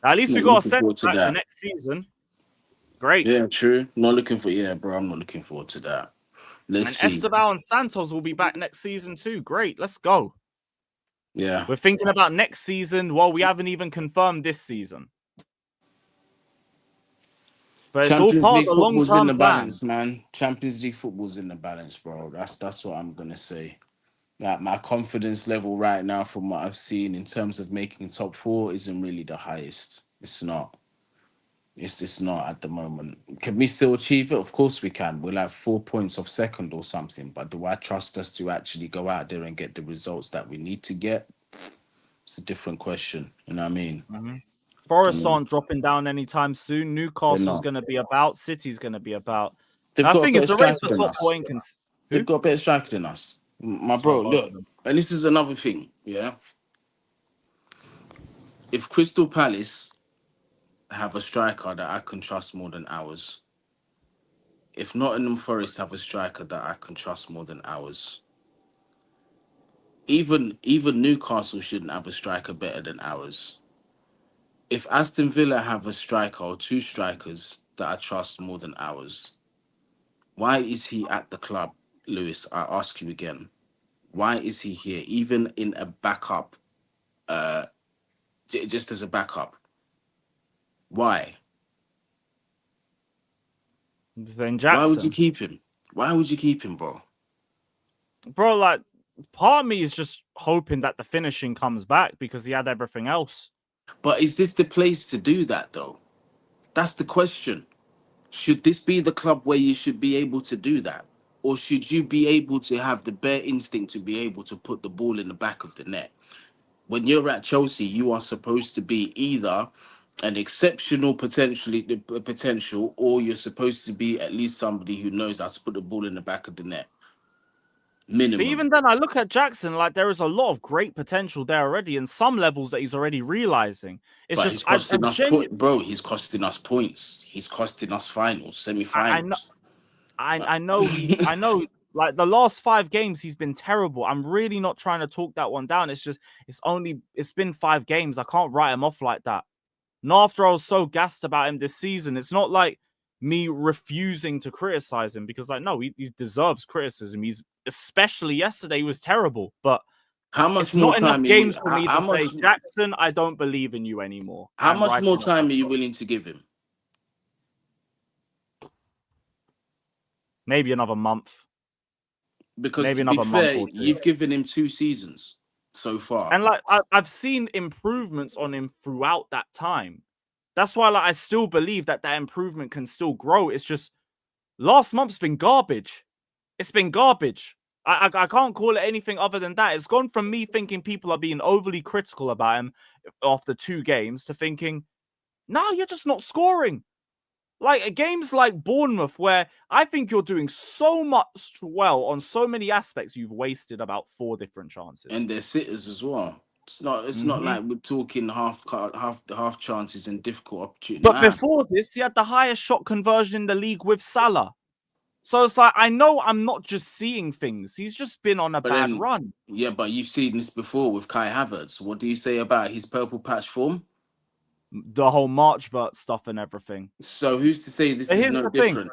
At least we got a centre back for next season. Great. Yeah, true. Not looking for bro. I'm not looking forward to that. Let's see. Esteban and Santos will be back next season too. Great. Let's go. Yeah. We're thinking about next season. Well, we haven't even confirmed this season. But it's all part of the long-term in the plan. balance, man. Champions League football's in the balance, bro. That's what I'm gonna say. Like, my confidence level right now, from what I've seen in terms of making top 4, isn't really the highest. It's not. It's not at the moment. Can we still achieve it? Of course we can. We're like 4 points off second or something. But do I trust us to actually go out there and get the results that we need to get? It's a different question. You know what I mean? Mm-hmm. Forest aren't dropping down anytime soon. Newcastle's going to be about. City's going to be about. I think it's a race for top 4. They've got a better striker than us. My bro, look. And this is another thing, yeah? If Crystal Palace have a striker that I can trust more than ours, if Nottingham Forest have a striker that I can trust more than ours, even Newcastle shouldn't have a striker better than ours. If Aston Villa have a striker or 2 strikers that I trust more than ours, why is he at the club, Lewis? I ask you again. Why is he here, even in a backup, just as a backup? Why? Then Jackson. Why would you keep him? Why would you keep him, bro? Bro, like, part of me is just hoping that the finishing comes back because he had everything else. But is this the place to do that, though? That's the question. Should this be the club where you should be able to do that? Or should you be able to have the bare instinct to be able to put the ball in the back of the net? When you're at Chelsea, you are supposed to be either an exceptional potential, or you're supposed to be at least somebody who knows how to put the ball in the back of the net. Minimum. But even then, I look at Jackson, like, there is a lot of great potential there already, and some levels that he's already realizing. It's but just he's costing us bro. He's costing us points. He's costing us finals, semi-finals. I know. I know. Like, the last 5 games, he's been terrible. I'm really not trying to talk that one down. It's just, it's been 5 games. I can't write him off like that. Not after I was so gassed about him this season. It's not like me refusing to criticize him, because, like, no, he deserves criticism. He's, especially yesterday, he was terrible. But how much it's more not time enough games for me to say, Jackson, I don't believe in you anymore. How much more time are you willing to give him? Maybe another month. Because maybe to be fair, you've given him 2 seasons so far. And, like, I've seen improvements on him throughout that time. That's why, like, I still believe that improvement can still grow. It's just last month's been garbage. It's been garbage. I can't call it anything other than that. It's gone from me thinking people are being overly critical about him after 2 games to thinking, no, you're just not scoring. Like, games like Bournemouth, where I think you're doing so much well on so many aspects, you've wasted about 4 different chances. And they're sitters as well. It's not like we're talking half chances and difficult opportunities. But before this, he had the highest shot conversion in the league with Salah. So it's like, I know I'm not just seeing things. He's just been on a bad run. Yeah, but you've seen this before with Kai Havertz. What do you say about his purple patch form? the whole March vert stuff and everything. So who's to say this But is here's no the thing: different?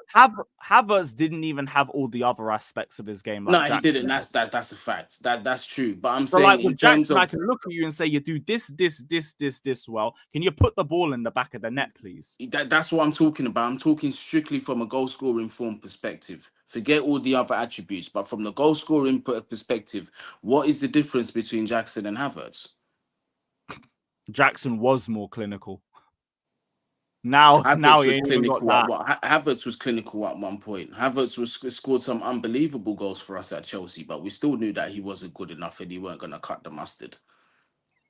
Havertz didn't even have all the other aspects of his game like No, he didn't. Jackson. That's a fact. That's true. But I'm So, like saying in with terms Jackson, I of can look at you and say you do this well. Can you put the ball in the back of the net, please? that's what I'm talking about. I'm talking strictly from a goal scoring form perspective. Forget all the other attributes, but from the goal scoring perspective, what is the difference between Jackson and Havertz? Jackson was more clinical. Now Havertz he was ain't even got clinical at that. what? Havertz was clinical at one point. Havertz was scored some unbelievable goals for us at Chelsea, but we still knew that he wasn't good enough and he weren't going to cut the mustard.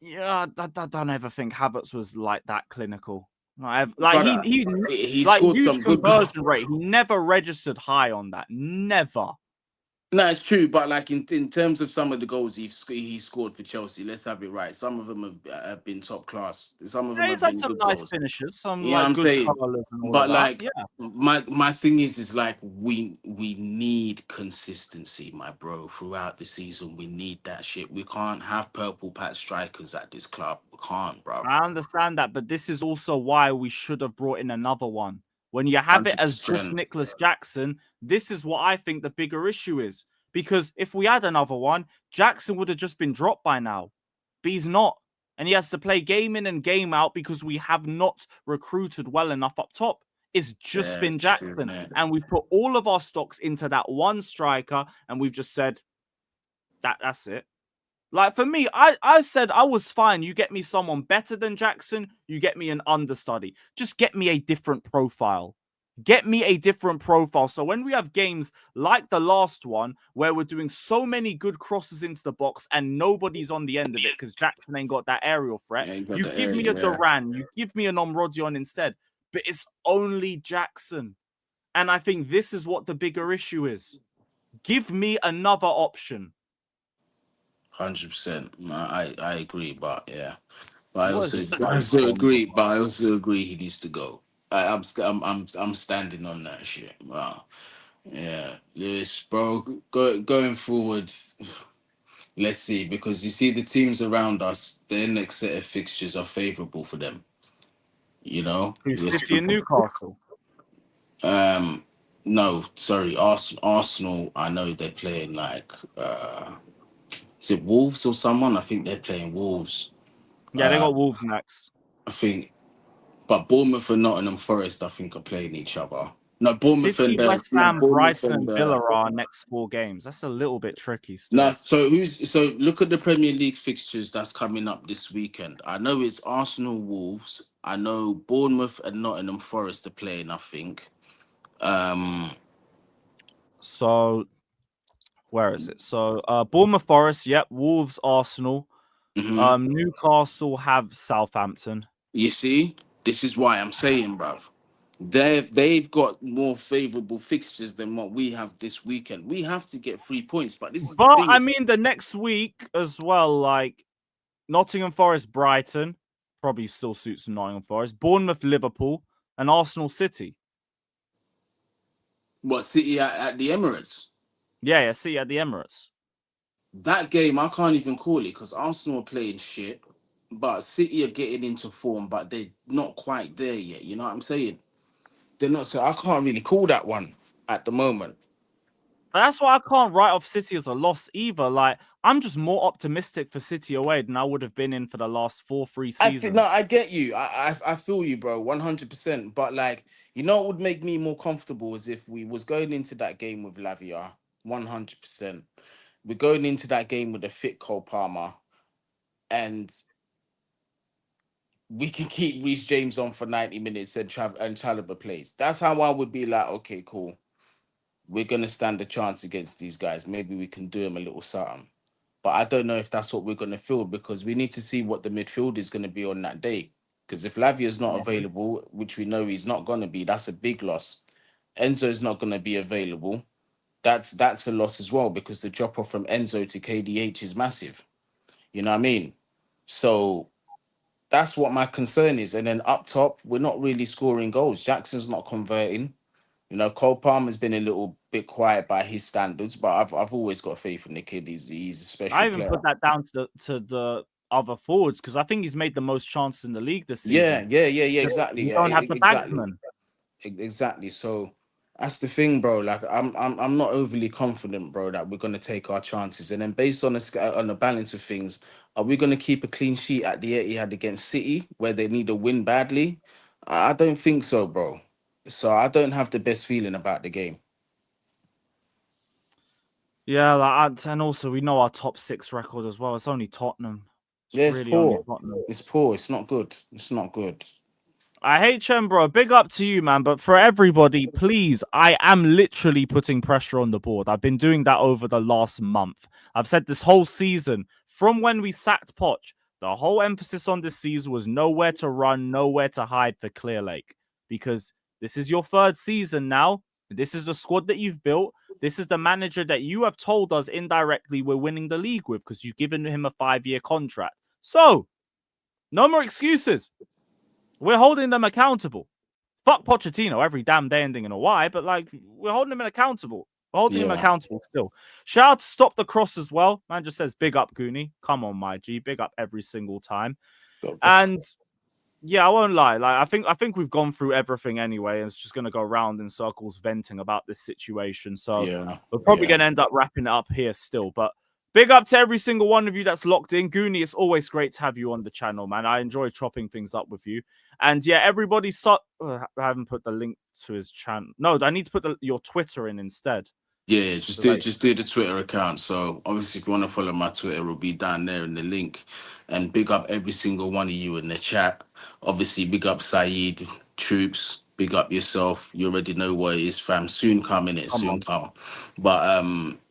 Yeah, I don't ever think Havertz was like that clinical. Like But he like scored huge some good goals. conversion rate. He never registered high on that. Never. No, it's true, but like in terms of some of the goals he scored for Chelsea, let's have it right. Some of them have been top class. Some of them Yeah, he's have had been some good nice goals. finishes, some You know what like I'm good saying? curlers and all of But that. like Yeah. my thing is like we need consistency, my bro, throughout the season. We need that shit. We can't have purple patch strikers at this club. We can't, bro. I understand that, but this is also why we should have brought in another one. When you have it as just 100%. Nicholas Jackson, this is what I think the bigger issue is. Because if we had another one, Jackson would have just been dropped by now. But he's not. And he has to play game in and game out because we have not recruited well enough up top. It's just Yeah, been it's true, Jackson. man. And we've put all of our stocks into that one striker, and we've just said that's it. Like for me, I said I was fine. You get me someone better than Jackson, you get me an understudy. Just get me a different profile. Get me a different profile. So when we have games like the last one where we're doing so many good crosses into the box and nobody's on the end of it because Jackson ain't got that aerial threat, Yeah, you got you the give me area, a yeah. Duran, you give me an Omrodion instead. But it's only Jackson. And I think this is what the bigger issue is. Give me another option. 100%. I agree, but yeah. But What is this? I also agree. But I also agree he needs to go. I'm standing on that shit. Wow. Yeah, Lewis, bro. Going forward, let's see, because you see the teams around us, their next set of fixtures are favourable for them. You know, Who, City and Newcastle? No, sorry, Arsenal. I know they're playing like is it Wolves or someone? I think they're playing Wolves. Yeah, they got Wolves next. I think. But Bournemouth and Nottingham Forest, I think, are playing each other. No, Bournemouth City, and West no, Ham, Bournemouth Brighton, and and Villa are our next 4 games. That's a little bit tricky no. still. So look at the Premier League fixtures that's coming up this weekend. I know it's Arsenal, Wolves. I know Bournemouth and Nottingham Forest are playing. I think. So where is it? So Bournemouth, Forest, yep. Wolves, Arsenal. Mhm. Newcastle have Southampton. You see, this is why I'm saying, bruv. They've got more favourable fixtures than what we have this weekend. We have to get 3 points, but this is the But thing. I mean, the next week as well, like Nottingham Forest, Brighton probably still suits Nottingham Forest. Bournemouth, Liverpool, and Arsenal, City. What City at the Emirates? Yeah, City at the Emirates. That game I can't even call it because Arsenal are playing shit, but City are getting into form, but they're not quite there yet. You know what I'm saying? They're not. So I can't really call that one at the moment. But that's why I can't write off City as a loss either. Like, I'm just more optimistic for City away than I would have been in for the last 4-3 seasons. No, I get you. I feel you, bro, 100%. But like, you know, what would make me more comfortable is if we was going into that game with Lavia, 100%. We're going into that game with a fit Cole Palmer, and we can keep Reece James on for 90 minutes and Chalobah plays. That's how I would be like, okay, cool. We're gonna stand a chance against these guys. Maybe we can do them a little something. But I don't know if that's what we're gonna feel because we need to see what the midfield is gonna be on that day. Because if Lavia's not available, which we know he's not gonna be, that's a big loss. Enzo's not gonna be available. That's a loss as well because the drop off from Enzo to KDH is massive. You know what I mean? So that's what my concern is. And then up top, we're not really scoring goals. Jackson's not converting. You know, Cole Palmer's been a little bit quiet by his standards, but I've always got faith in the kid. He's a special I even player. put that down to the other forwards because I think he's made the most chances in the league this season. Yeah, exactly. You Yeah, don't have the exactly. bankman. Exactly. So that's the thing, bro. Like I'm not overly confident, bro, that we're gonna take our chances. And then based on on the balance of things, are we gonna keep a clean sheet at the Etihad against City, where they need a win badly? I don't think so, bro. So I don't have the best feeling about the game. Yeah, and also we know our top 6 record as well. It's only Tottenham. It's Yeah, it's really only poor. Tottenham. It's poor. It's not good. It's not good. HM, bro, big up to you, man. But for everybody, please, I am literally putting pressure on the board. I've been doing that over the last month. I've said this whole season, from when we sacked Poch, the whole emphasis on this season was nowhere to run, nowhere to hide for Clear Lake. Because this is your 3rd season now. This is the squad that you've built. This is the manager that you have told us indirectly we're winning the league with because you've given him a 5-year contract. So, no more excuses. We're holding them accountable. Fuck Pochettino every damn day ending in a Y, but like we're holding him accountable. We're holding him accountable still. Shout out to Stop the Cross as well. Man just says big up Guni. Come on, my G. Big up every single time. And yeah, I won't lie. Like I think we've gone through everything anyway, and it's just gonna go round in circles venting about this situation. So we're probably gonna end up wrapping it up here still. But big up to every single one of you that's locked in. Guni, it's always great to have you on the channel, man. I enjoy chopping things up with you. And yeah, everybody I haven't put the link to his channel. No, I need to put your Twitter in instead. Yeah, just do the Twitter account. So obviously, if you want to follow my Twitter, it'll be down there in the link. And big up every single one of you in the chat. Obviously, big up Saeed, Troops. Big up yourself. You already know what it is, fam. Soon coming, it soon come. But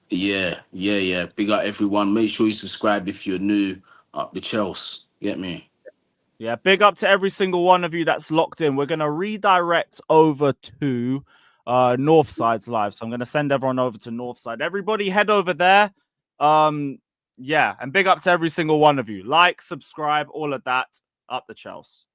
yeah. Big up everyone. Make sure you subscribe if you're new. Up the Chelsea. Get me? Yeah, big up to every single one of you that's locked in. We're gonna redirect over to Northside's live. So I'm gonna send everyone over to Northside. Everybody head over there. Yeah, and big up to every single one of you. Like, subscribe, all of that. Up the Chelsea.